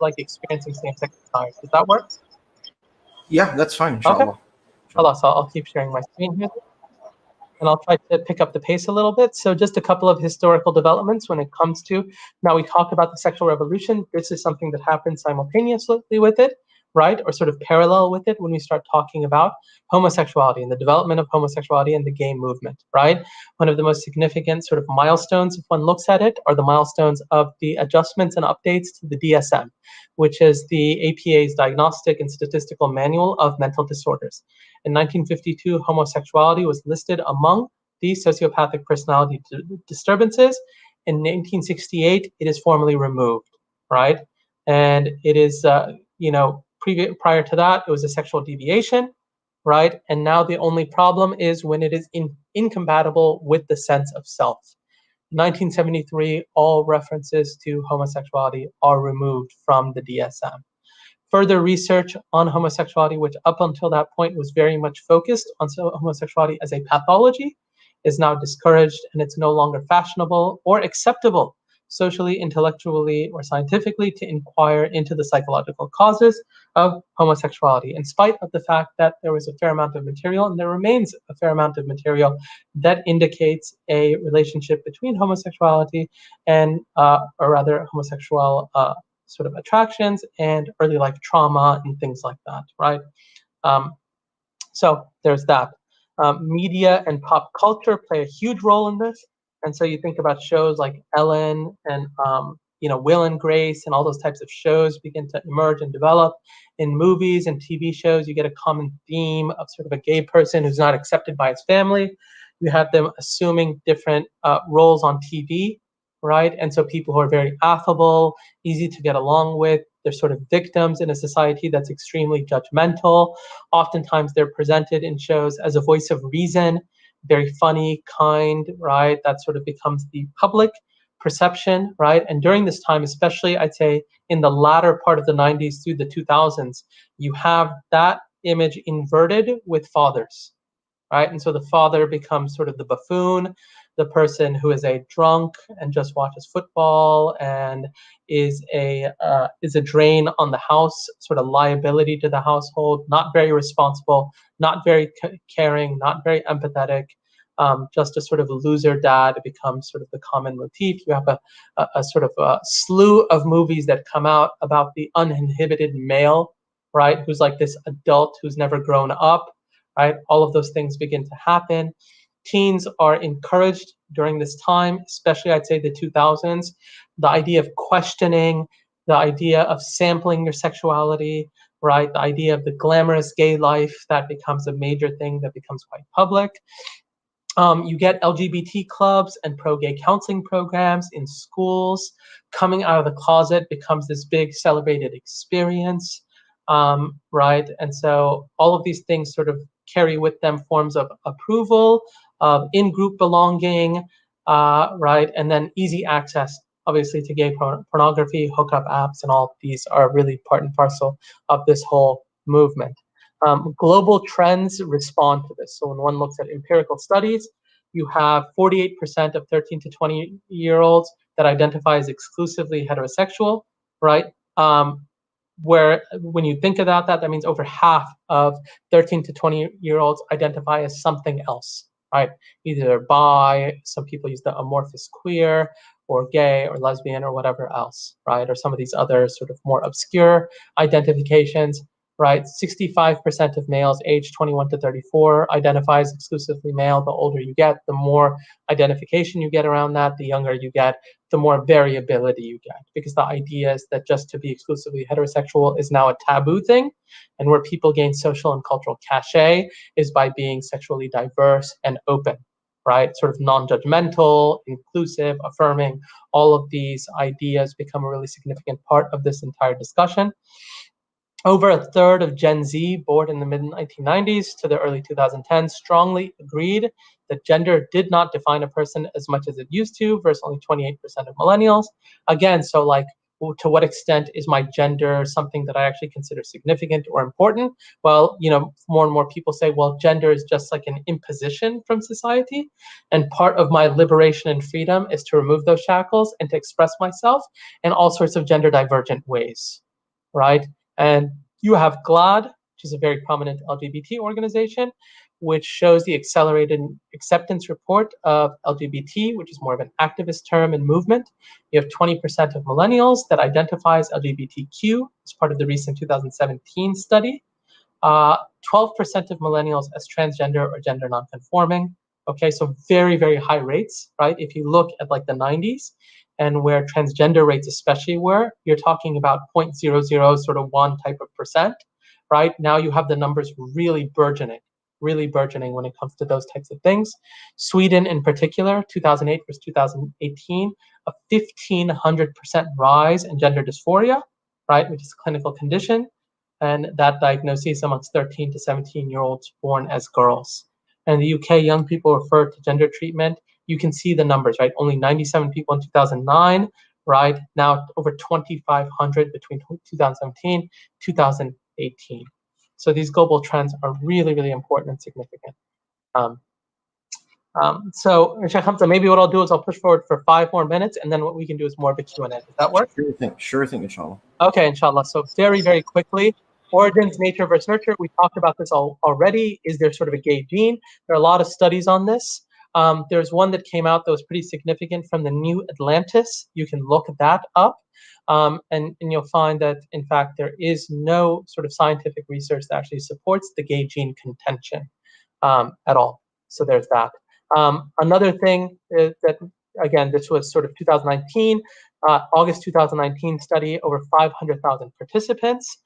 like experiencing same-sex desires? Does that work? Yeah, that's fine, inshallah. Okay. Allah, so I'll keep sharing my screen here. And I'll try to pick up the pace a little bit. So just a couple of historical developments when it comes to, now we talked about the sexual revolution. This is something that happened simultaneously with it, right? Or sort of parallel with it when we start talking about homosexuality and the development of homosexuality and the gay movement, right? One of the most significant sort of milestones, if one looks at it, are the milestones of the adjustments and updates to the DSM, which is the APA's Diagnostic and Statistical Manual of Mental Disorders. In 1952, homosexuality was listed among the sociopathic personality disturbances. In 1968, it is formally removed, right? And it is, prior to that, it was a sexual deviation, right? And now the only problem is when it is incompatible with the sense of self. In 1973, all references to homosexuality are removed from the DSM. Further research on homosexuality, which up until that point was very much focused on homosexuality as a pathology, is now discouraged, and it's no longer fashionable or acceptable socially, intellectually, or scientifically to inquire into the psychological causes of homosexuality, in spite of the fact that there was a fair amount of material, and there remains a fair amount of material that indicates a relationship between homosexuality and, or rather, homosexual sort of attractions and early life trauma and things like that, right? So there's that. Media and pop culture play a huge role in this. And so you think about shows like Ellen and Will and Grace and all those types of shows begin to emerge and develop. In movies and TV shows, you get a common theme of sort of a gay person who's not accepted by his family. You have them assuming different roles on TV, right? And so people who are very affable, easy to get along with, they're sort of victims in a society that's extremely judgmental. Oftentimes they're presented in shows as a voice of reason, very funny, kind, right? That sort of becomes the public perception, right? And during this time, especially I'd say in the latter part of the 90s through the 2000s, you have that image inverted with fathers, right? And so the father becomes sort of the buffoon, the person who is a drunk and just watches football and is a drain on the house, sort of liability to the household, not very responsible, not very caring, not very empathetic, just a sort of loser dad becomes sort of the common motif. You have a sort of a slew of movies that come out about the uninhibited male, right, who's like this adult who's never grown up, right? All of those things begin to happen. Teens are encouraged during this time, especially I'd say the 2000s, the idea of questioning, the idea of sampling your sexuality, right? The idea of the glamorous gay life, that becomes a major thing that becomes quite public. You get LGBT clubs and pro-gay counseling programs in schools. Coming out of the closet becomes this big celebrated experience, right? And so all of these things sort of carry with them forms of approval, of in-group belonging, right? And then easy access, obviously, to gay pornography, hookup apps, and all of these are really part and parcel of this whole movement. Global trends respond to this. So when one looks at empirical studies, you have 48% of 13 to 20-year-olds that identify as exclusively heterosexual, right? where when you think about that, that means over half of 13 to 20-year-olds identify as something else, right? Either bi, some people use the amorphous queer, or gay, or lesbian, or whatever else, right? Or some of these other sort of more obscure identifications, right? 65% of males aged 21 to 34 identifies exclusively male. The older you get, the more identification you get around that. The younger you get, the more variability you get, because the idea is that just to be exclusively heterosexual is now a taboo thing, and where people gain social and cultural cachet is by being sexually diverse and open, right? Sort of non-judgmental, inclusive, affirming. All of these ideas become a really significant part of this entire discussion. Over a third of Gen Z, born in the mid-1990s to the early 2010s, strongly agreed that gender did not define a person as much as it used to, versus only 28% of millennials. Again, so like, to what extent is my gender something that I actually consider significant or important? Well, you know, more and more people say, well, gender is just like an imposition from society, and part of my liberation and freedom is to remove those shackles and to express myself in all sorts of gender divergent ways, right? And you have GLAAD, which is a very prominent LGBT organization, which shows the accelerated acceptance report of LGBT, which is more of an activist term and movement. You have 20% of millennials that identify as LGBTQ as part of the recent 2017 study. 12% of millennials as transgender or gender nonconforming. Okay, so very, very high rates, right? If you look at like the 90s, and where transgender rates especially were, you're talking about 0.00 sort of 1 type of percent, right? Now you have the numbers really burgeoning when it comes to those types of things. Sweden in particular, 2008 versus 2018, a 1,500% rise in gender dysphoria, right, which is a clinical condition, and that diagnosis amongst 13 to 17-year-olds born as girls. And in the UK, young people refer to gender treatment. You can see the numbers, right? Only 97 people in 2009, right? Now over 2,500 between 2017, 2018. So these global trends are really, really important and significant. So Sheikh Hamzah, maybe what I'll do is I'll push forward for 5 more minutes, and then what we can do is more of a Q&A. Does that work? Sure thing, inshallah. Okay, inshallah. So very, very quickly, origins, nature versus nurture. We talked about this already. Is there sort of a gay gene? There are a lot of studies on this. There's one that came out that was pretty significant from the New Atlantis. You can look that up. And you'll find that, in fact, there is no sort of scientific research that actually supports the gay gene contention at all. So there's that. Another thing is that, again, this was sort of 2019, August 2019 study, over 500,000 participants,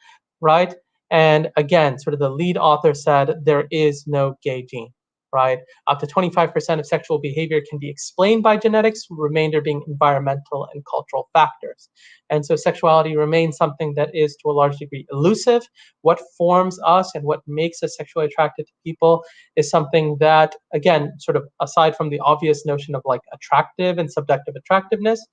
right? And again, sort of the lead author said there is no gay gene, right? Up to 25% of sexual behavior can be explained by genetics, remainder being environmental and cultural factors. And so sexuality remains something that is to a large degree elusive. What forms us and what makes us sexually attracted to people is something that, again, sort of aside from the obvious notion of like attractive and subjective attractiveness,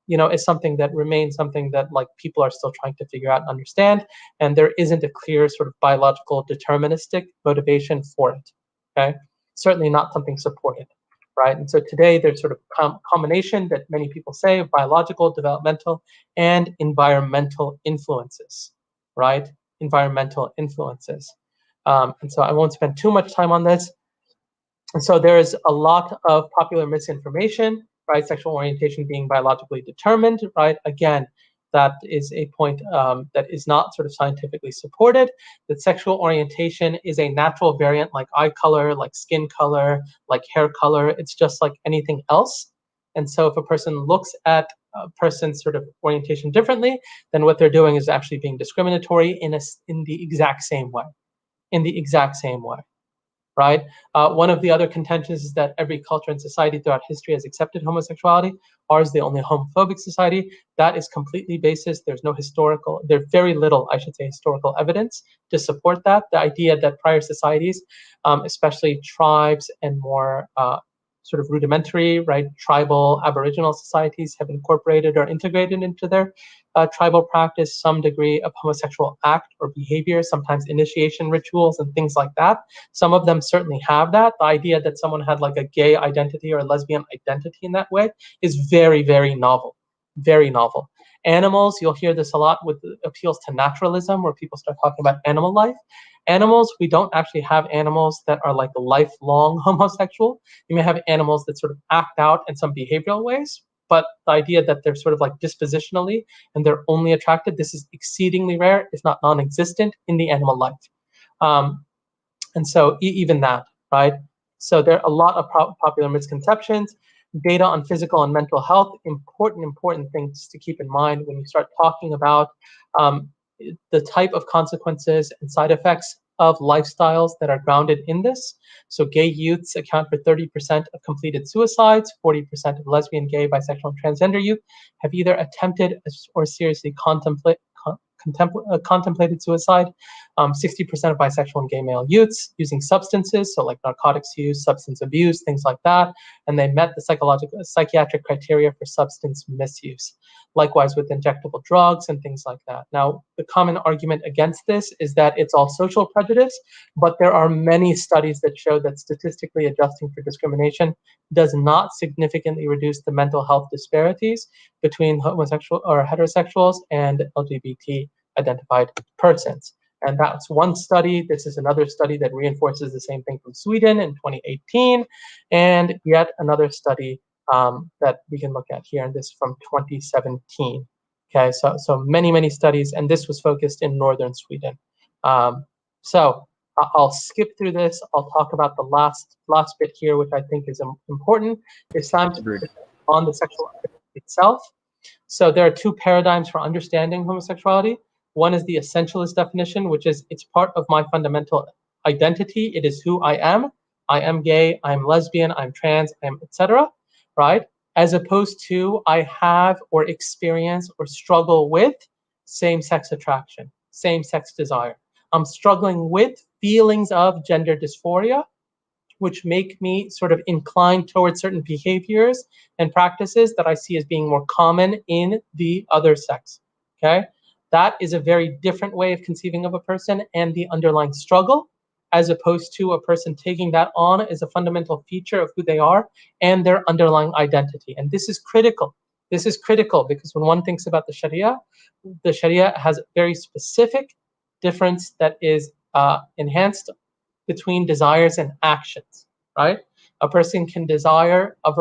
you know, is something that remains something that like people are still trying to figure out and understand. And there isn't a clear sort of biological deterministic motivation for it. Okay, certainly not something supported, right? And so today there's sort of combination that many people say of biological, developmental, and environmental influences, right? Environmental influences. And so I won't spend too much time on this. And so there is a lot of popular misinformation, right? Sexual orientation being biologically determined, right? Again, that is a point that is not sort of scientifically supported, that sexual orientation is a natural variant like eye color, like skin color, like hair color. It's just like anything else. And so if a person looks at a person's sort of orientation differently, then what they're doing is actually being discriminatory in the exact same way, right? One of the other contentions is that every culture and society throughout history has accepted homosexuality. Ours is the only homophobic society. That is completely baseless. There's very little, I should say, historical evidence to support that. The idea that prior societies, especially tribes and more sort of rudimentary, right, tribal Aboriginal societies have incorporated or integrated into their tribal practice some degree of homosexual act or behavior, sometimes initiation rituals and things like that. Some of them certainly have that. The idea that someone had like a gay identity or a lesbian identity in that way is very, very novel, very novel. Animals, you'll hear this a lot with appeals to naturalism, where people start talking about animal life. Animals, we don't actually have animals that are like lifelong homosexual. You may have animals that sort of act out in some behavioral ways, but the idea that they're sort of like dispositionally and they're only attracted, this is exceedingly rare, if not non-existent, in the animal life. And so even that, right? So there are a lot of popular misconceptions. Data on physical and mental health, important things to keep in mind when you start talking about the type of consequences and side effects of lifestyles that are grounded in this. So gay youths account for 30% of completed suicides, 40% of lesbian, gay, bisexual, and transgender youth have either attempted or seriously contemplated suicide. 60% of bisexual and gay male youths using substances, so like narcotics use, substance abuse, things like that, and they met the psychiatric criteria for substance misuse. Likewise with injectable drugs and things like that. Now, the common argument against this is that it's all social prejudice, but there are many studies that show that statistically adjusting for discrimination does not significantly reduce the mental health disparities between homosexual or heterosexuals and LGBT identified persons. And that's one study. This is another study that reinforces the same thing from Sweden in 2018, and yet another study that we can look at here, and this from 2017. Okay, so many studies, and this was focused in northern Sweden. So I'll skip through this. I'll talk about the last bit here, which I think is important. Islam's on the sexual itself. So there are two paradigms for understanding homosexuality. One is the essentialist definition, which is it's part of my fundamental identity. It is who I am. I am gay, I'm lesbian, I'm trans, I'm etc. Right? As opposed to I have or experience or struggle with same-sex attraction, same-sex desire. I'm struggling with feelings of gender dysphoria, which make me sort of inclined towards certain behaviors and practices that I see as being more common in the other sex. Okay? That is a very different way of conceiving of a person and the underlying struggle, as opposed to a person taking that on as a fundamental feature of who they are and their underlying identity. And this is critical. This is critical because when one thinks about the Sharia has a very specific difference that is enhanced between desires and actions, right? A person can desire a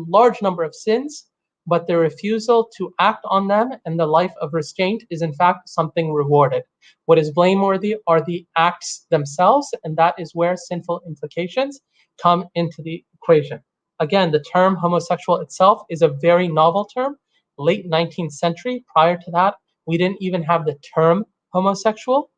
large number of sins, but the refusal to act on them and the life of restraint is in fact something rewarded. What is blameworthy are the acts themselves, and that is where sinful implications come into the equation. Again, the term homosexual itself is a very novel term. Late 19th century, prior to that, we didn't even have the term homosexual.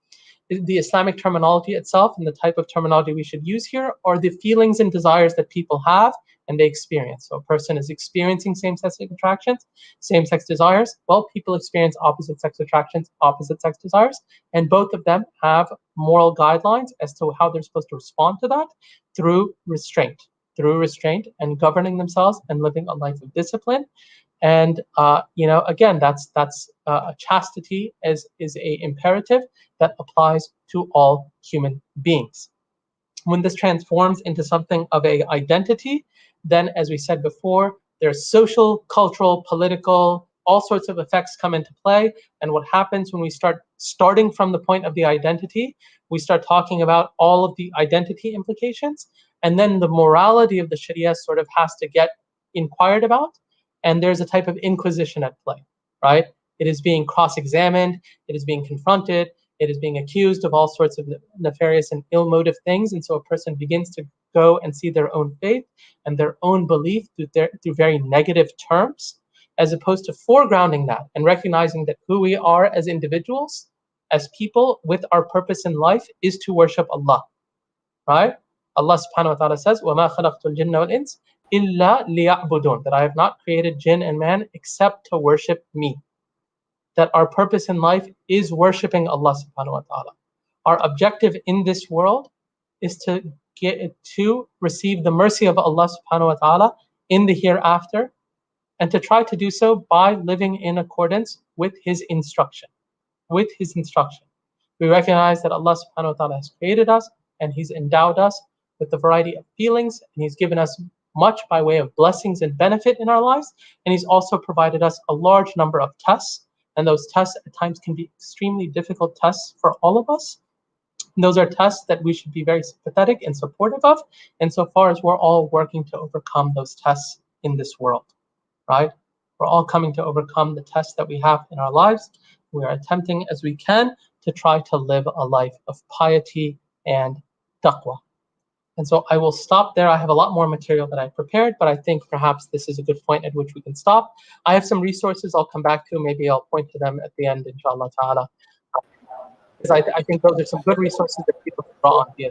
The Islamic terminology itself and the type of terminology we should use here are the feelings and desires that people have and they experience. So a person is experiencing same-sex attractions, same-sex desires. Well, people experience opposite-sex attractions, opposite-sex desires, and both of them have moral guidelines as to how they're supposed to respond to that through restraint and governing themselves and living a life of discipline. And again, that's chastity is a imperative that applies to all human beings. When this transforms into something of a identity, then as we said before, there's social, cultural, political, all sorts of effects come into play. And what happens when we starting from the point of the identity, we start talking about all of the identity implications, and then the morality of the Sharia sort of has to get inquired about. And there's a type of inquisition at play, right? It is being cross-examined, it is being confronted, it is being accused of all sorts of nefarious and ill-motive things. And so a person begins to go and see their own faith and their own belief through very negative terms, as opposed to foregrounding that and recognizing that who we are as individuals, as people, with our purpose in life is to worship Allah, right? Allah subhanahu wa ta'ala says, وَمَا خَلَقْتُ الْجِنَّ وَالْإِنسَ إِلَّا لِيَعْبُدُونَ, that I have not created jinn and man except to worship me. That our purpose in life is worshiping Allah subhanahu wa ta'ala. Our objective in this world is to receive the mercy of Allah subhanahu wa ta'ala in the hereafter, and to try to do so by living in accordance with His instruction. We recognize that Allah subhanahu wa ta'ala has created us and He's endowed us with a variety of feelings, and He's given us much by way of blessings and benefit in our lives, and He's also provided us a large number of tests And those tests at times can be extremely difficult tests for all of us. And those are tests that we should be very sympathetic and supportive of, insofar as we're all working to overcome those tests in this world, right? We're all coming to overcome the tests that we have in our lives. We are attempting as we can to try to live a life of piety and taqwa. And so I will stop there. I have a lot more material that I prepared, but I think perhaps this is a good point at which we can stop. I have some resources I'll come back to. Maybe I'll point to them at the end, inshallah ta'ala. Because I think those are some good resources that people can draw on via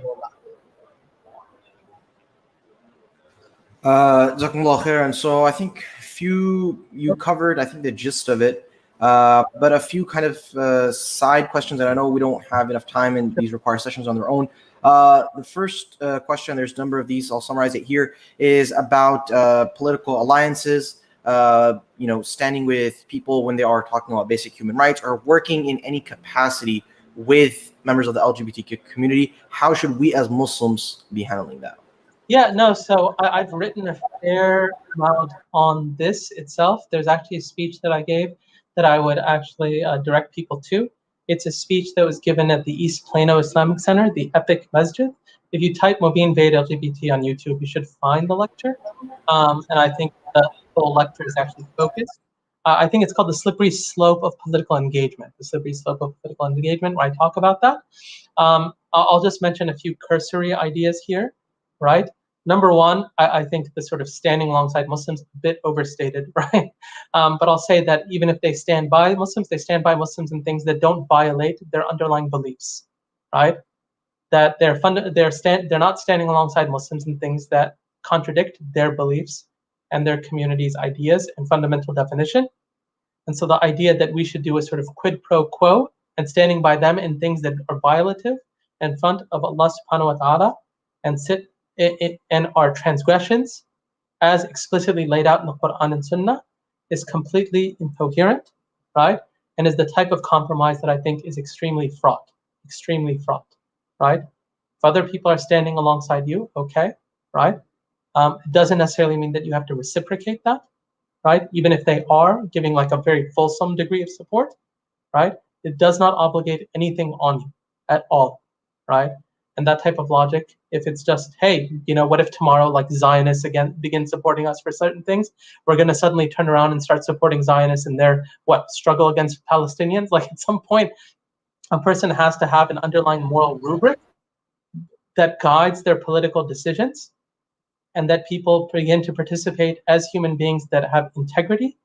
Jazakumullah khairan. So I think you covered, I think, the gist of it, but a few kind of side questions, and I know we don't have enough time and these require sessions on their own. The first question, there's a number of these, I'll summarize it here, is about political alliances, standing with people when they are talking about basic human rights or working in any capacity with members of the LGBTQ community. How should we as Muslims be handling that? Yeah, no, so I've written a fair amount on this itself. There's actually a speech that I gave that I would actually direct people to. It's a speech that was given at the East Plano Islamic Center, the Epic Masjid. If you type Mobeen Vaid LGBT on YouTube, you should find the lecture. And I think the whole lecture is actually focused. I think it's called The Slippery Slope of Political Engagement. The Slippery Slope of Political Engagement, where I talk about that. I'll just mention a few cursory ideas here, right? Number one, I think the sort of standing alongside Muslims, a bit overstated, right? But I'll say that even if they stand by Muslims, they stand by Muslims in things that don't violate their underlying beliefs, right? That they're not standing alongside Muslims in things that contradict their beliefs and their community's ideas and fundamental definition. And so the idea that we should do a sort of quid pro quo and standing by them in things that are violative in front of Allah subhanahu wa ta'ala and sit in our transgressions as explicitly laid out in the Qur'an and Sunnah is completely incoherent, right? And is the type of compromise that I think is extremely fraught, right? If other people are standing alongside you, okay, right? It doesn't necessarily mean that you have to reciprocate that, right? Even if they are giving like a very fulsome degree of support, right? It does not obligate anything on you at all, right? And that type of logic, if it's just, hey, what if tomorrow like Zionists again begin supporting us for certain things, we're going to suddenly turn around and start supporting Zionists in their struggle against Palestinians? Like at some point, a person has to have an underlying moral rubric that guides their political decisions, and that people begin to participate as human beings that have integrity,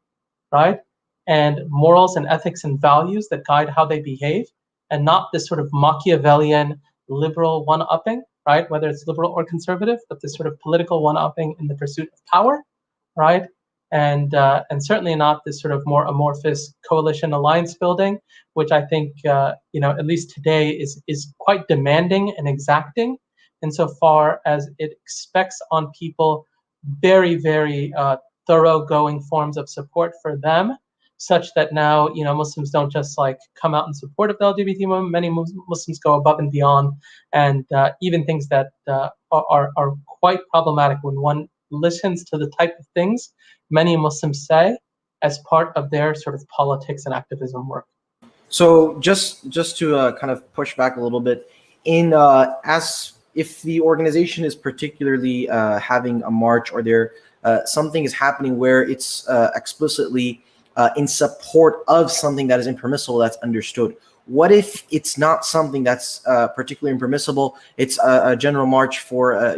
right? And morals and ethics and values that guide how they behave, and not this sort of Machiavellian liberal one-upping, right? Whether it's liberal or conservative, but this sort of political one-upping in the pursuit of power, right? And certainly not this sort of more amorphous coalition alliance building, which I think, at least today is quite demanding and exacting insofar as it expects on people very, very thoroughgoing forms of support for them, such that now, Muslims don't just like come out in support of the LGBT movement. Many Muslims go above and beyond, and even things that are quite problematic when one listens to the type of things many Muslims say as part of their sort of politics and activism work. So just to kind of push back a little bit, as if the organization is particularly having a march, or there something is happening where it's explicitly in support of something that is impermissible, that's understood. What if it's not something that's particularly impermissible? It's a general march for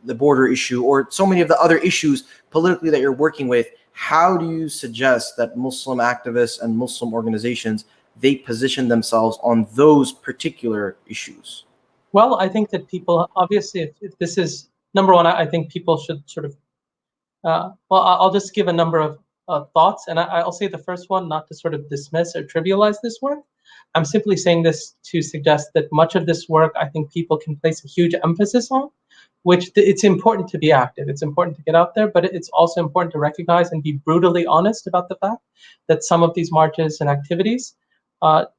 the border issue, or so many of the other issues politically that you're working with. How do you suggest that Muslim activists and Muslim organizations, they position themselves on those particular issues? Well, I think that people, obviously, if this is number one, I think people should sort of, I'll just give a number of thoughts, and I'll say the first one, not to sort of dismiss or trivialize this work. I'm simply saying this to suggest that much of this work, I think people can place a huge emphasis on, which it's important to be active. It's important to get out there, but it's also important to recognize and be brutally honest about the fact that some of these marches and activities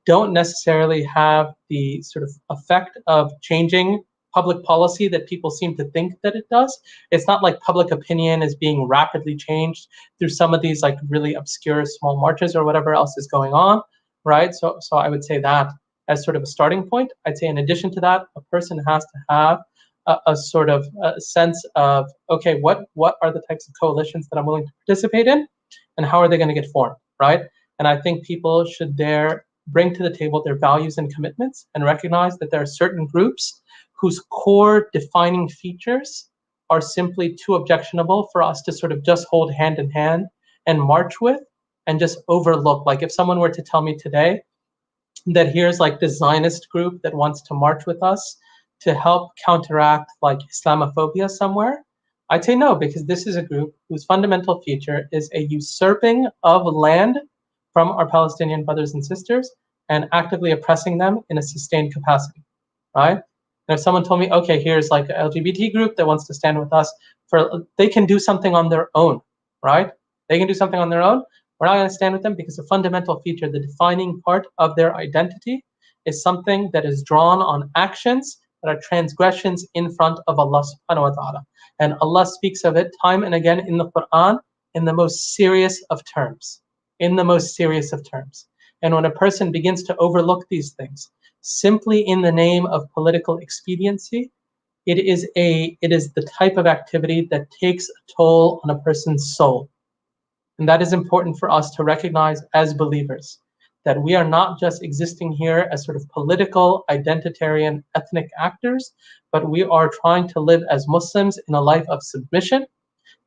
don't necessarily have the sort of effect of changing public policy that people seem to think that it does. It's not like public opinion is being rapidly changed through some of these like really obscure small marches or whatever else is going on, right? So I would say that as sort of a starting point. I'd say in addition to that, a person has to have a sort of a sense of, okay, what are the types of coalitions that I'm willing to participate in, and how are they going to get formed, right? And I think people should bring to the table their values and commitments and recognize that there are certain groups whose core defining features are simply too objectionable for us to sort of just hold hand in hand and march with and just overlook. Like if someone were to tell me today that here's like the Zionist group that wants to march with us to help counteract like Islamophobia somewhere, I'd say no, because this is a group whose fundamental feature is a usurping of land from our Palestinian brothers and sisters and actively oppressing them in a sustained capacity, right? And if someone told me, okay, here's like an LGBT group that wants to stand with us, they can do something on their own, right? They can do something on their own. We're not going to stand with them because the fundamental feature, the defining part of their identity, is something that is drawn on actions that are transgressions in front of Allah subhanahu wa ta'ala. And Allah speaks of it time and again in the Qur'an in the most serious of terms. In the most serious of terms. And when a person begins to overlook these things, simply in the name of political expediency, it is the type of activity that takes a toll on a person's soul. And that is important for us to recognize as believers, that we are not just existing here as sort of political, identitarian, ethnic actors, but we are trying to live as Muslims in a life of submission.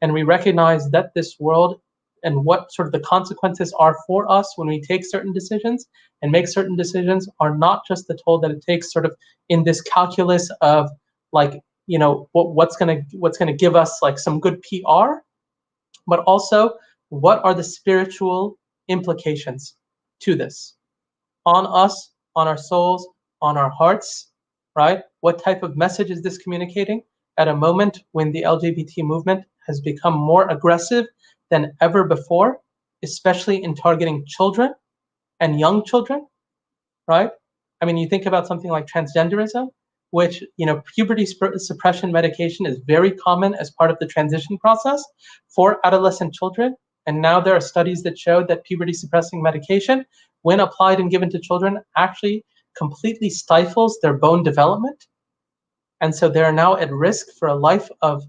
And we recognize that this world and what sort of the consequences are for us when we take certain decisions and make certain decisions are not just the toll that it takes sort of in this calculus of like, you know, what's gonna give us like some good PR, but also what are the spiritual implications to this on us, on our souls, on our hearts, right? What type of message is this communicating at a moment when the LGBT movement has become more aggressive than ever before, especially in targeting children and young children, right? I mean, you think about something like transgenderism, which, you know, puberty suppression medication is very common as part of the transition process for adolescent children. And now there are studies that show that puberty suppressing medication, when applied and given to children, actually completely stifles their bone development. And so they are now at risk for a life of,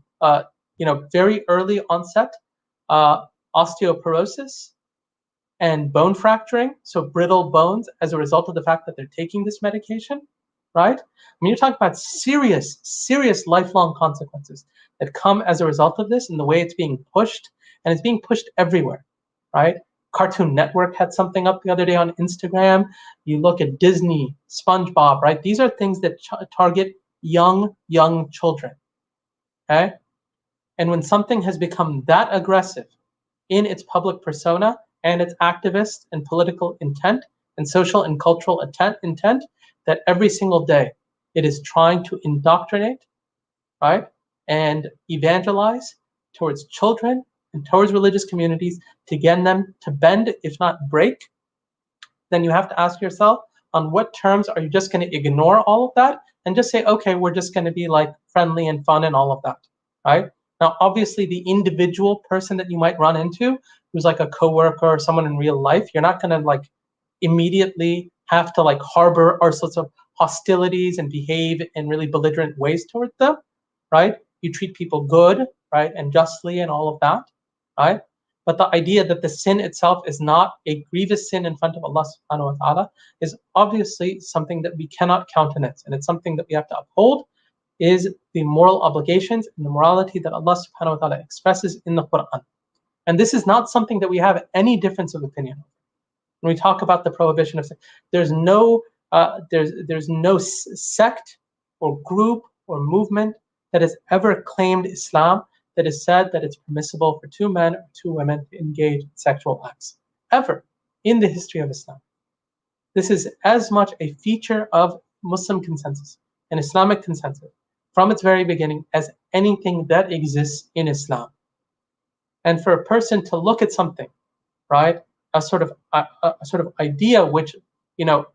very early onset osteoporosis and bone fracturing, so brittle bones as a result of the fact that they're taking this medication, right? I mean, you're talking about serious, serious lifelong consequences that come as a result of this and the way it's being pushed, and it's being pushed everywhere, right? Cartoon Network had something up the other day on Instagram. You look at Disney, SpongeBob, right? These are things that target young children, okay? And when something has become that aggressive in its public persona and its activist and political intent and social and cultural intent, that every single day it is trying to indoctrinate, right, and evangelize towards children and towards religious communities to get them to bend, if not break, then you have to ask yourself, on what terms are you just going to ignore all of that and just say, okay, we're just going to be like friendly and fun and all of that, right? Now, obviously, the individual person that you might run into who's like a coworker or someone in real life, you're not going to like immediately have to like harbor all sorts of hostilities and behave in really belligerent ways towards them, right? You treat people good, right, and justly and all of that, right? But the idea that the sin itself is not a grievous sin in front of Allah subhanahu wa ta'ala is obviously something that we cannot countenance, and it's something that we have to uphold, is the moral obligations and the morality that Allah subhanahu wa ta'ala expresses in the Qur'an. And this is not something that we have any difference of opinion on. When we talk about the prohibition of sex, there's no sect or group or movement that has ever claimed Islam that has said that it's permissible for two men or two women to engage in sexual acts, ever in the history of Islam. This is as much a feature of Muslim consensus and Islamic consensus from its very beginning as anything that exists in Islam. And for a person to look at something, right, a sort of idea which,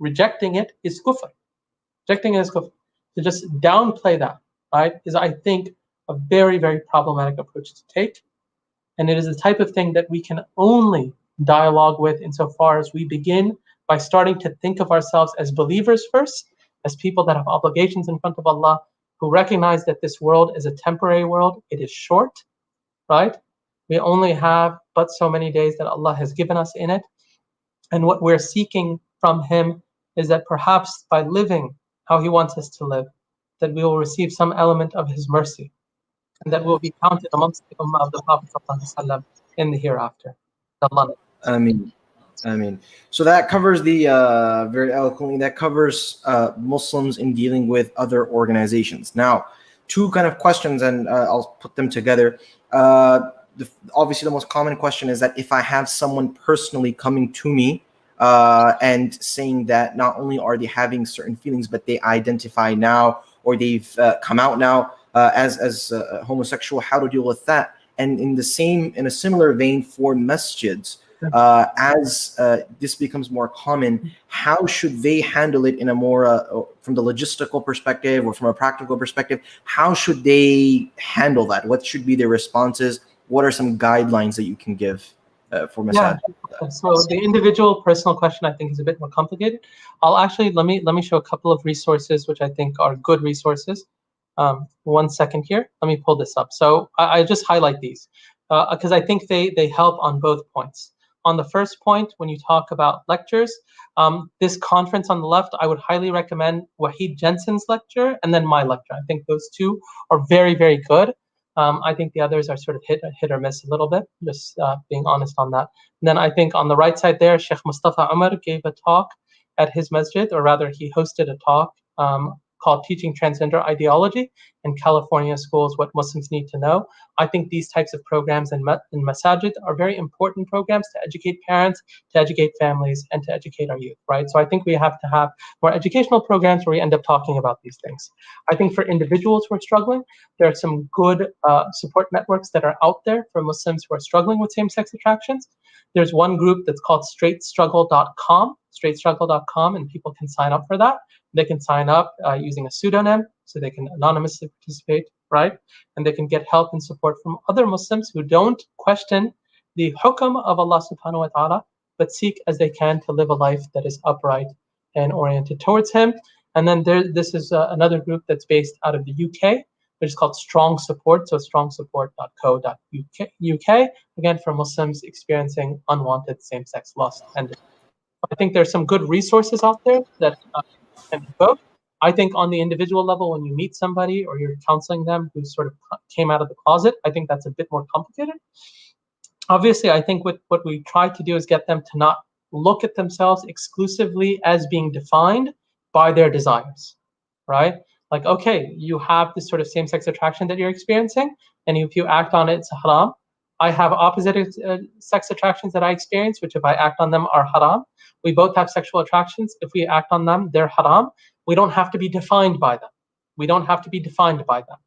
rejecting it is kufr. Rejecting it is kufr. to just downplay that, right, is, I think, a very, very problematic approach to take. And it is the type of thing that we can only dialogue with insofar as we begin by starting to think of ourselves as believers first, as people that have obligations in front of Allah, who recognize that this world is a temporary world, it is short, right? We only have but so many days that Allah has given us in it. And what we're seeking from Him is that perhaps by living how He wants us to live, that we will receive some element of His mercy, and that we'll be counted amongst the Ummah of the Prophet ﷺ in the hereafter. Ameen. Ameen. So that covers the, very eloquently, that covers Muslims in dealing with other organizations. Now, two kind of questions, and I'll put them together. Obviously, the most common question is that if I have someone personally coming to me and saying that not only are they having certain feelings, but they identify now, or they've come out now as homosexual, how to deal with that? And in a similar vein for masjids, as this becomes more common, how should they handle it in a more, from the logistical perspective or from a practical perspective, how should they handle that? What should be their responses? What are some guidelines that you can give for masajid? Yeah. So the individual personal question, I think, is a bit more complicated. I'll actually, let me show a couple of resources which I think are good resources. 1 second here. Let me pull this up. So I just highlight these because I think they help on both points. On the first point, when you talk about lectures, this conference on the left, I would highly recommend Wahid Jensen's lecture and then my lecture. I think those two are very, very good. I think the others are sort of hit or miss a little bit, just being honest on that. And then I think on the right side there, Sheikh Mustafa Umar gave a talk at his masjid, or rather he hosted a talk called Teaching Transgender Ideology in California Schools, What Muslims Need to Know. I think these types of programs in masajid are very important programs to educate parents, to educate families, and to educate our youth, right? So I think we have to have more educational programs where we end up talking about these things. I think for individuals who are struggling, there are some good support networks that are out there for Muslims who are struggling with same-sex attractions. There's one group that's called straightstruggle.com, and people can sign up for that. They can sign up using a pseudonym, so they can anonymously participate, right? And they can get help and support from other Muslims who don't question the hukam of Allah subhanahu wa ta'ala, but seek as they can to live a life that is upright and oriented towards Him. And then this is another group that's based out of the UK, which is called Strong Support, so strongsupport.co.uk, again, for Muslims experiencing unwanted same-sex lust. And I think there's some good resources out there that can be both. I think on the individual level, when you meet somebody or you're counseling them who sort of came out of the closet, I think that's a bit more complicated. Obviously, I think what we try to do is get them to not look at themselves exclusively as being defined by their desires, right? Like, okay, you have this sort of same-sex attraction that you're experiencing, and if you act on it, it's haram. I have opposite sex attractions that I experience, which if I act on them are haram. We both have sexual attractions. If we act on them, they're haram. We don't have to be defined by them. We don't have to be defined by them,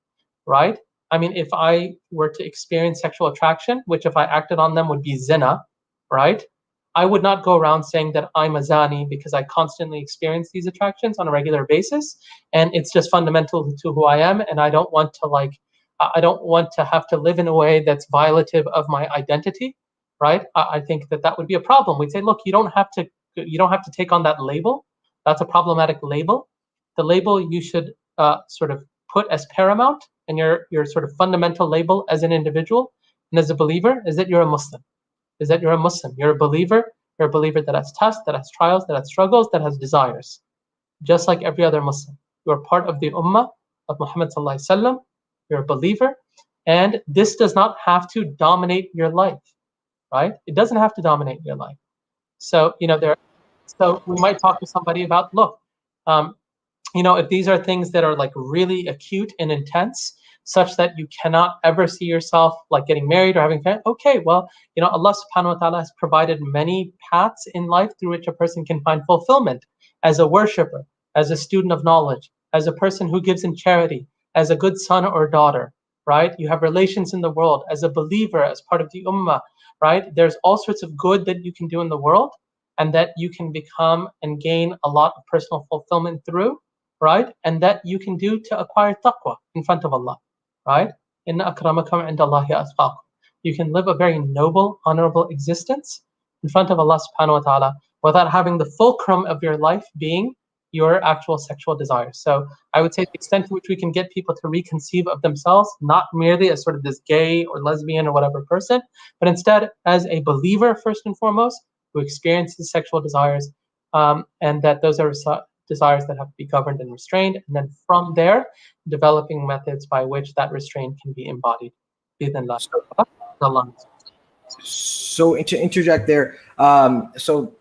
right? I mean, if I were to experience sexual attraction, which if I acted on them would be zina, right? I would not go around saying that I'm a zani because I constantly experience these attractions on a regular basis, and it's just fundamental to who I am, and I don't want to have to live in a way that's violative of my identity, right? I think that would be a problem. We'd say, look, you don't have to take on that label. That's a problematic label. The label you should sort of put as paramount, and your sort of fundamental label as an individual and as a believer is that you're a Muslim. Is that you're a Muslim. You're a believer. You're a believer that has tests, that has trials, that has struggles, that has desires. Just like every other Muslim. You're part of the Ummah of Muhammad sallallahu alaihi wasallam. You're a believer. And this does not have to dominate your life, right? It doesn't have to dominate your life. So, so we might talk to somebody about, look, if these are things that are like really acute and intense, such that you cannot ever see yourself like getting married or having family, okay, well, Allah subhanahu wa ta'ala has provided many paths in life through which a person can find fulfillment as a worshipper, as a student of knowledge, as a person who gives in charity, as a good son or daughter, right? You have relations in the world, as a believer, as part of the ummah, right? There's all sorts of good that you can do in the world and that you can become and gain a lot of personal fulfillment through. right? And that you can do to acquire taqwa in front of Allah, right? Inna akramakum indallahi atqakum. You can live a very noble, honorable existence in front of Allah subhanahu wa ta'ala without having the fulcrum of your life being your actual sexual desires. So I would say the extent to which we can get people to reconceive of themselves, not merely as sort of this gay or lesbian or whatever person, but instead as a believer first and foremost, who experiences sexual desires, and that those are desires that have to be governed and restrained, and then from there, developing methods by which that restraint can be embodied. So to interject there, so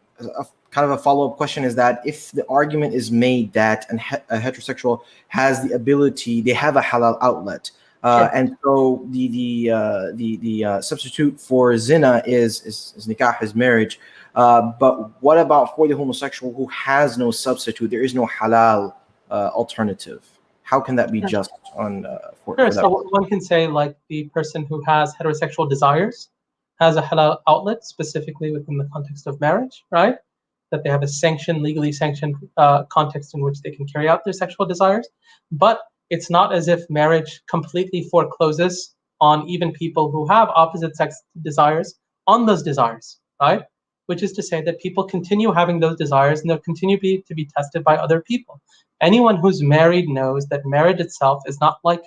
kind of a follow-up question is that if the argument is made that a heterosexual has the ability, they have a halal outlet, Sure. and so the substitute for zina is nikah, is marriage. But what about for the homosexual who has no substitute? There is no halal alternative. How can that be just on for that? So one can say, like, the person who has heterosexual desires has a halal outlet, specifically within the context of marriage, right? That they have a sanctioned, legally sanctioned context in which they can carry out their sexual desires. But it's not as if marriage completely forecloses on even people who have opposite sex desires on those desires, right? Which is to say that people continue having those desires and they'll continue to be tested by other people. Anyone who's married knows that marriage itself is not like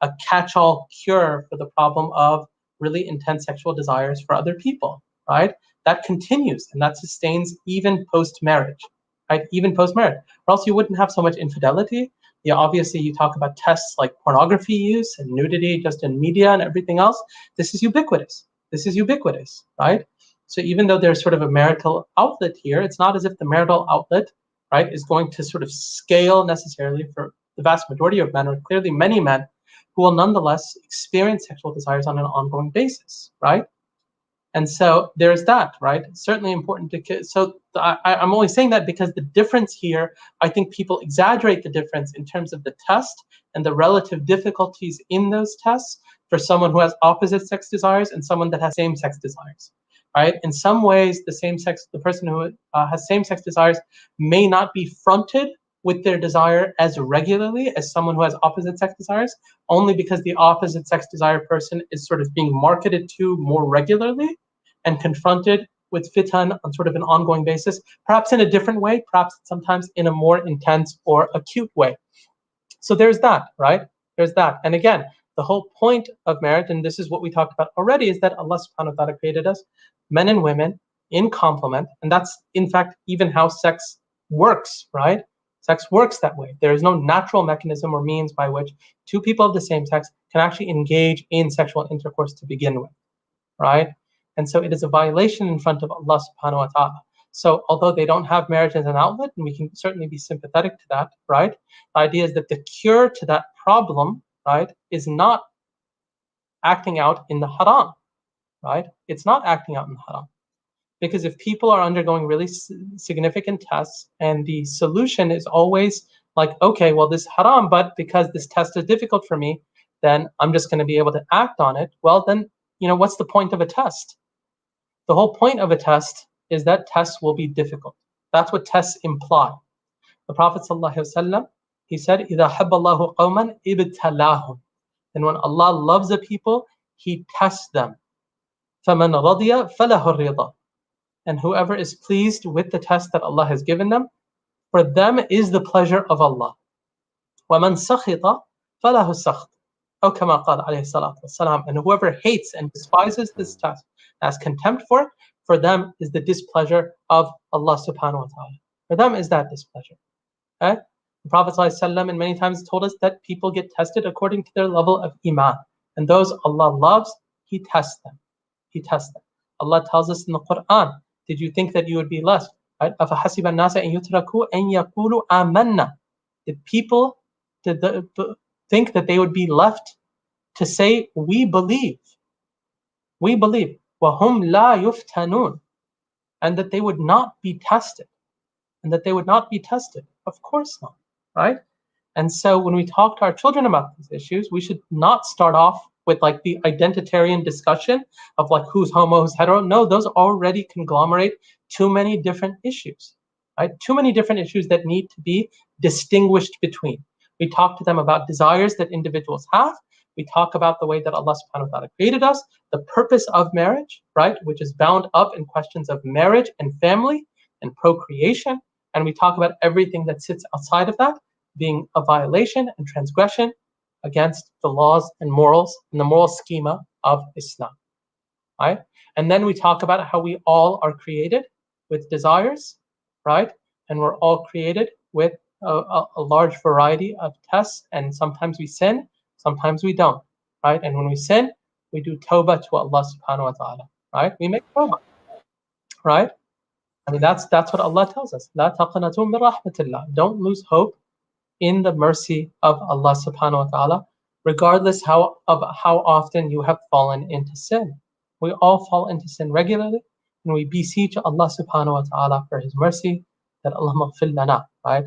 a catch-all cure for the problem of really intense sexual desires for other people, right? That continues and that sustains even post-marriage, right? Even post-marriage, or else you wouldn't have so much infidelity. Yeah, obviously you talk about tests like pornography use and nudity just in media and everything else. This is ubiquitous. This is ubiquitous, right? So even though there's sort of a marital outlet here, it's not as if the marital outlet, right, is going to sort of scale necessarily for the vast majority of men, or clearly many men, who will nonetheless experience sexual desires on an ongoing basis, right? And so there's that, right? It's certainly important to, so I'm only saying that because the difference here, I think people exaggerate the difference in terms of the test and the relative difficulties in those tests for someone who has opposite sex desires and someone that has same-sex desires, right? In some ways, the person who has same-sex desires may not be fronted with their desire as regularly as someone who has opposite sex desires, only because the opposite sex desire person is sort of being marketed to more regularly and confronted with fitan on sort of an ongoing basis, perhaps in a different way, perhaps sometimes in a more intense or acute way. So there's that, right? There's that. And again, the whole point of marriage, and this is what we talked about already, is that Allah subhanahu wa ta'ala created us, men and women, in complement. And that's, in fact, even how sex works, right? Sex works that way. There is no natural mechanism or means by which two people of the same sex can actually engage in sexual intercourse to begin with, right? And so it is a violation in front of Allah subhanahu wa ta'ala. So although they don't have marriage as an outlet, and we can certainly be sympathetic to that, right? The idea is that the cure to that problem, right, is not acting out in the haram, right? It's not acting out in the haram. Because if people are undergoing really significant tests and the solution is always like, okay, well, this is haram, but because this test is difficult for me, then I'm just going to be able to act on it. Well, then, what's the point of a test? The whole point of a test is that tests will be difficult. That's what tests imply. The Prophet ﷺ, he said, إِذَا حَبَّ اللَّهُ قَوْمًا إِبْتَلَاهُمْ. And when Allah loves a people, He tests them. فَمَنْ رَضِيَ فَلَهُ الرِّضَى. And whoever is pleased with the test that Allah has given them, for them is the pleasure of Allah. وَمَنْ سَخِطَ فَلَهُ السَّخْطُ. أو كما قال عليه الصلاة والسلام. And whoever hates and despises this test, has contempt for them is the displeasure of Allah subhanahu wa ta'ala. For them is that displeasure. Okay? The Prophet ﷺ, and many times told us that people get tested according to their level of iman. And those Allah loves, He tests them. He tests them. Allah tells us in the Qur'an, did you think that you would be less? Right? أَفَحَسِبَ النَّاسَ أَن يُتْرَكُوا أَن يَقُولُوا آمَنَّا. Did people think that they would be left to say, we believe? We believe. وَهُمْ لَا يُفْتَنُونَ. And that they would not be tested. And that they would not be tested. Of course not, right? And so when we talk to our children about these issues, we should not start off with like the identitarian discussion of like who's homo, who's hetero. No, those already conglomerate too many different issues, right? Too many different issues that need to be distinguished between. We talk to them about desires that individuals have. We talk about the way that Allah subhanahu wa ta'ala created us, the purpose of marriage, right, which is bound up in questions of marriage and family and procreation. And we talk about everything that sits outside of that being a violation and transgression against the laws and morals and the moral schema of Islam, right? And then we talk about how we all are created with desires, right? And we're all created with a large variety of tests, and sometimes we sin, sometimes we don't, right? And when we sin, we do tawbah to Allah subhanahu wa ta'ala, right? We make tawbah, right? I mean, that's what Allah tells us. La taqnatu min rahmatillah. Don't lose hope in the mercy of Allah subhanahu wa ta'ala, regardless of how often you have fallen into sin. We all fall into sin regularly, and we beseech Allah subhanahu wa ta'ala for His mercy, that Allah maghfir lana, right?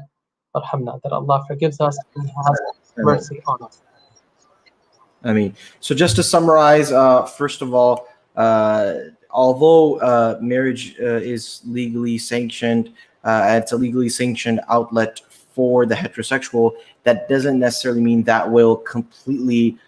Arhamna, that Allah forgives us and has mercy on us. I mean, so just to summarize, first of all, although marriage is legally sanctioned, it's a legally sanctioned outlet for the heterosexual, that doesn't necessarily mean that will completely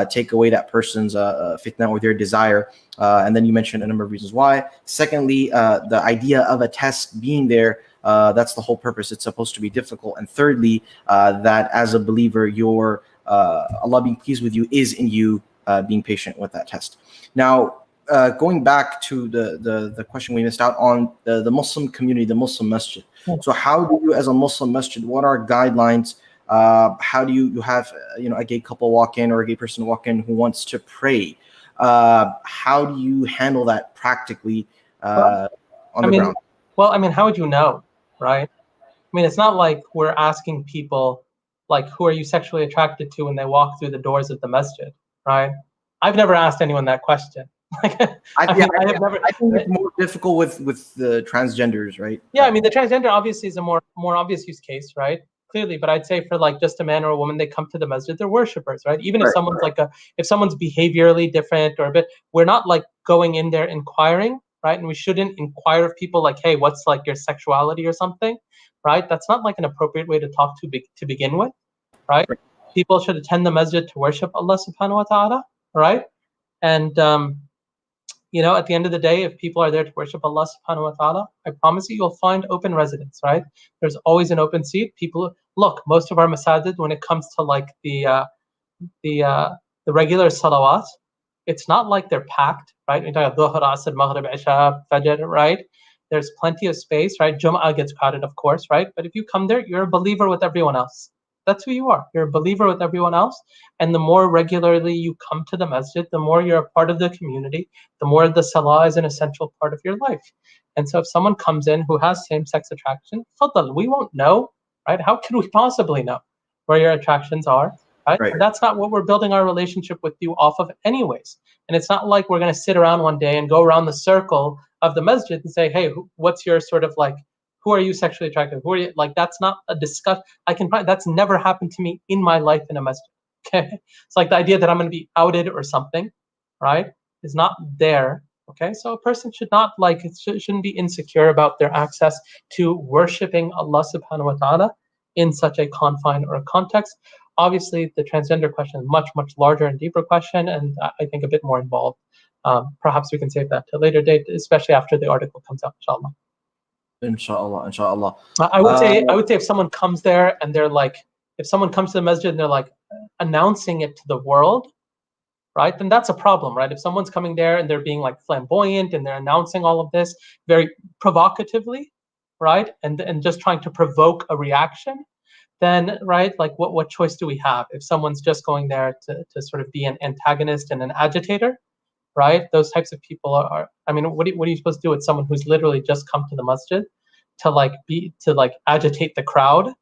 take away that person's fitna or their desire. And then you mentioned a number of reasons why. Secondly, the idea of a test being there, that's the whole purpose. It's supposed to be difficult. And thirdly, that as a believer, your Allah being pleased with you is in you being patient with that test. Now, going back to the question we missed out on, the Muslim community, the Muslim masjid. So how do you, as a Muslim masjid, what are guidelines? How do you have a gay couple walk in or a gay person walk in who wants to pray? How do you handle that practically on the ground? Well, I mean, how would you know, right? I mean, it's not like we're asking people, like, who are you sexually attracted to when they walk through the doors of the masjid, right? I've never asked anyone that question. I think it's more difficult with the transgenders, right? Yeah, I mean, the transgender obviously is a more obvious use case, right? Clearly, but I'd say for like just a man or a woman, they come to the masjid, they're worshippers, right? Even if someone's if someone's behaviorally different or a bit, we're not like going in there inquiring, right? And we shouldn't inquire of people like, hey, what's like your sexuality or something, right? That's not like an appropriate way to talk to begin with, right? People should attend the masjid to worship Allah subhanahu wa ta'ala, right? And at the end of the day, if people are there to worship Allah subhanahu wa ta'ala, I promise you'll find open residence, right? There's always an open seat. People, look, most of our masajid, when it comes to like the regular salawat, it's not like they're packed, right? We talk about dhuhr, asr, maghrib, isha, fajr, right? There's plenty of space, right? Jum'ah gets crowded, of course, right? But if you come there, you're a believer with everyone else. That's who you are. You're a believer with everyone else. And the more regularly you come to the masjid, the more you're a part of the community, the more the salah is an essential part of your life. And so if someone comes in who has same-sex attraction, faddal, we won't know, right? How can we possibly know where your attractions are, right? And that's not what we're building our relationship with you off of anyways. And it's not like we're going to sit around one day and go around the circle of the masjid and say, hey, what's your sort of like, who are you sexually attracted to? Who are you? Like, that's not a discuss. That's never happened to me in my life in a masjid. Okay, it's like the idea that I'm going to be outed or something, right, is not there. Okay, so a person should not shouldn't be insecure about their access to worshiping Allah subhanahu wa ta'ala in such a confine or a context. Obviously, the transgender question is much, much larger and deeper question, and I think a bit more involved. Perhaps we can save that to a later date, especially after the article comes out, inshallah. Inshallah. I would say if someone comes there and they're like, if someone comes to the masjid and they're like announcing it to the world, right, then that's a problem, right? If someone's coming there and they're being like flamboyant and they're announcing all of this very provocatively, right, and just trying to provoke a reaction, then, right, like what choice do we have? If someone's just going there to sort of be an antagonist and an agitator, right? Those types of people are I mean, what are you supposed to do with someone who's literally just come to the masjid to agitate the crowd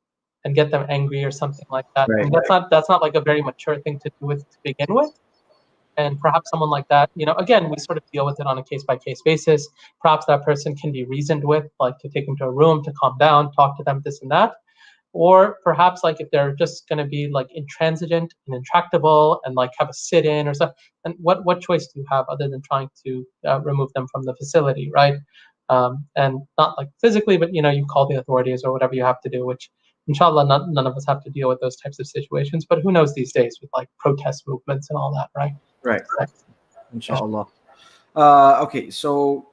and get them angry or something like that? Right. I mean, that's not like a very mature thing to do with to begin with. And perhaps someone like that, again, we sort of deal with it on a case-by-case basis. Perhaps that person can be reasoned with, like to take them to a room, to calm down, talk to them, this and that. Or perhaps like if they're just going to be like intransigent and intractable and like have a sit-in or something, and what choice do you have other than trying to remove them from the facility, right? and not like physically, but you call the authorities or whatever you have to do, which inshallah none of us have to deal with those types of situations, but who knows these days with like protest movements and all that, right? Right. Right. Inshallah. Okay, so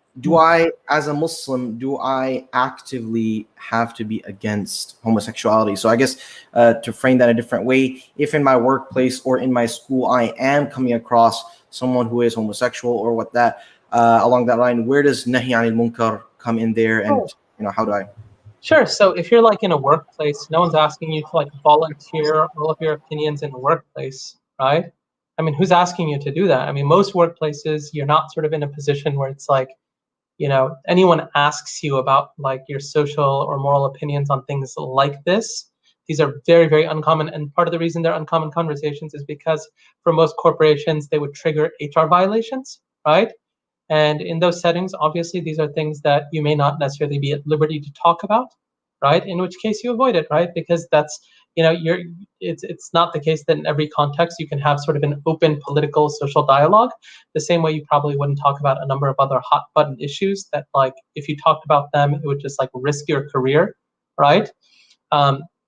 as a Muslim, do I actively have to be against homosexuality? So I guess to frame that a different way, if in my workplace or in my school I am coming across someone who is homosexual or what that along that line, where does nahi anil munkar come in there, and how do I? Sure. So if you're like in a workplace, no one's asking you to like volunteer all of your opinions in the workplace, right? I mean, who's asking you to do that? I mean, most workplaces, you're not sort of in a position where it's like, anyone asks you about like your social or moral opinions on things like this. These are very, very uncommon. And part of the reason they're uncommon conversations is because for most corporations, they would trigger HR violations, right? And in those settings, obviously, these are things that you may not necessarily be at liberty to talk about, right? In which case you avoid it, right? Because that's, it's not the case that in every context you can have sort of an open political social dialogue. The same way you probably wouldn't talk about a number of other hot button issues that, like, if you talked about them, it would just like risk your career, right?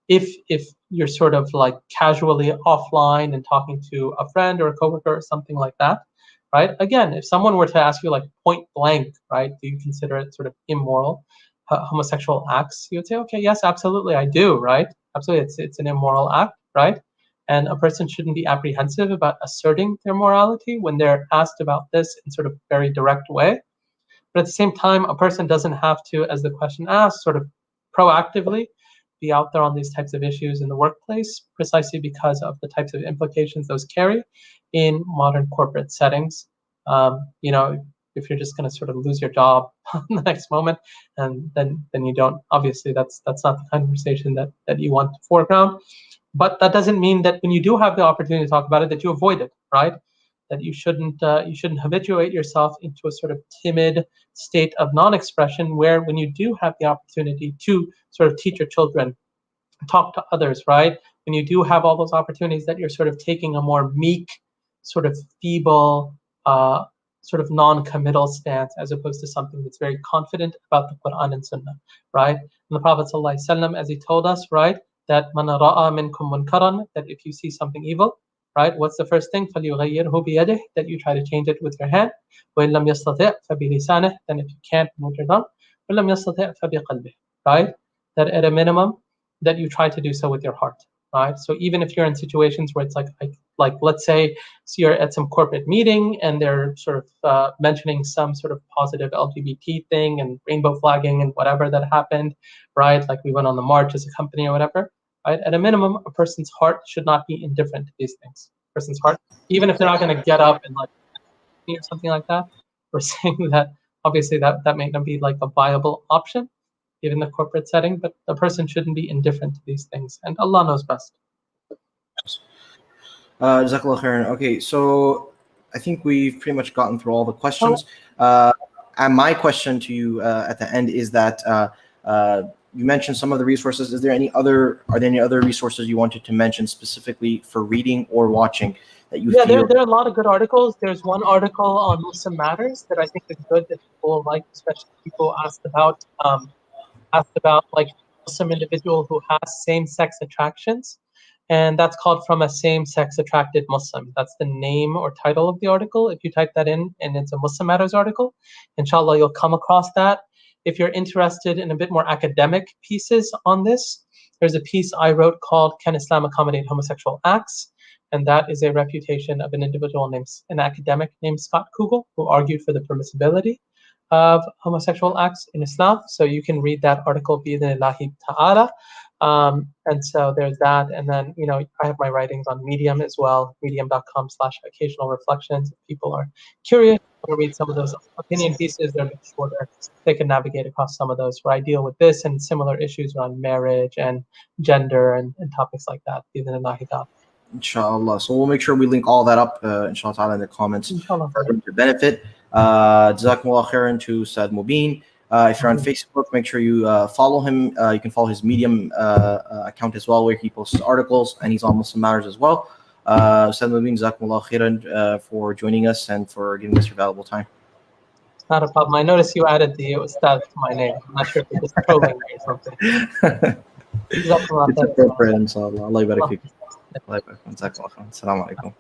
If you're sort of like casually offline and talking to a friend or a coworker or something like that, right? Again, if someone were to ask you like point blank, right, do you consider it sort of immoral, homosexual acts? You would say, okay, yes, absolutely, I do, right? Absolutely, it's an immoral act, right? And a person shouldn't be apprehensive about asserting their morality when they're asked about this in sort of very direct way. But at the same time, a person doesn't have to, as the question asks, sort of proactively be out there on these types of issues in the workplace, precisely because of the types of implications those carry in modern corporate settings. If you're just going to sort of lose your job in the next moment, and then you don't, obviously that's not the conversation that you want to foreground. But that doesn't mean that when you do have the opportunity to talk about it, that you avoid it, right? That you shouldn't habituate yourself into a sort of timid state of non-expression, where when you do have the opportunity to sort of teach your children, talk to others, right? When you do have all those opportunities, that you're sort of taking a more meek, sort of feeble, sort of non-committal stance, as opposed to something that's very confident about the Quran and Sunnah, right? And the Prophet ﷺ, as he told us, right, that man ra'a minkum munkaran, that if you see something evil, right, what's the first thing? فَلْيُغَيِّرْهُ بِيَدِهِ, that you try to change it with your hand. وَإِن لَمْ يَسْتَطِعْ فَبِلِسَانِهِ, then if you can't, move your tongue. وَإِن لَمْ يَسْتَطِعْ فَبِقَلْبِهِ, right? That at a minimum, that you try to do so with your heart, right? So even if you're in situations where it's like let's say, so you're at some corporate meeting and they're sort of mentioning some sort of positive LGBT thing and rainbow flagging and whatever that happened, right? Like we went on the march as a company or whatever, right? At a minimum, a person's heart should not be indifferent to these things. A person's heart, even if they're not going to get up and like or something like that, we're saying that obviously that may not be like a viable option given the corporate setting, but the person shouldn't be indifferent to these things, and Allah knows best. Jazakallah khairan. Okay, so I think we've pretty much gotten through all the questions. And my question to you at the end is that you mentioned some of the resources. Are there any other resources you wanted to mention specifically for reading or watching that you feel? There are a lot of good articles. There's one article on Muslim matters that I think is good, that people like, especially people asked about like Muslim individual who has same-sex attractions, and that's called From a Same-Sex Attracted Muslim. That's the name or title of the article. If you type that in, and it's a Muslim Matters article, inshallah you'll come across that. If you're interested in a bit more academic pieces on this, there's a piece I wrote called Can Islam Accommodate Homosexual Acts? And that is a refutation of an academic named Scott Kugle, who argued for the permissibility of homosexual acts in Islam. So you can read that article bi'idhnillahi ta'ala. And so there's that. And then, I have my writings on Medium as well, medium.com/occasional reflections. If people are curious to read some of those opinion pieces, they're a bit shorter. They can navigate across some of those, where I deal with this and similar issues around marriage and gender and topics like that. Bi'idhnillahi ta'ala. Inshallah. So we'll make sure we link all that up, inshallah ta'ala, in the comments Inshallah. for everyone to benefit. Jazakumullah khairan to Ustadh Mobeen. If you're on Facebook, make sure you follow him. You can follow his Medium account as well, where he posts articles, and he's on Muslim Matters as well. Ustadh Mobeen, Jazakumullah khairan for joining us and for giving us your valuable time. Not a problem. I noticed you added the Ustadh to my name. I'm not sure if you're just trolling me or something. It's appropriate, inshallah. Allah يبارك فيك. الله يبارك فيك. جزاك الله خير. السلام عليكم.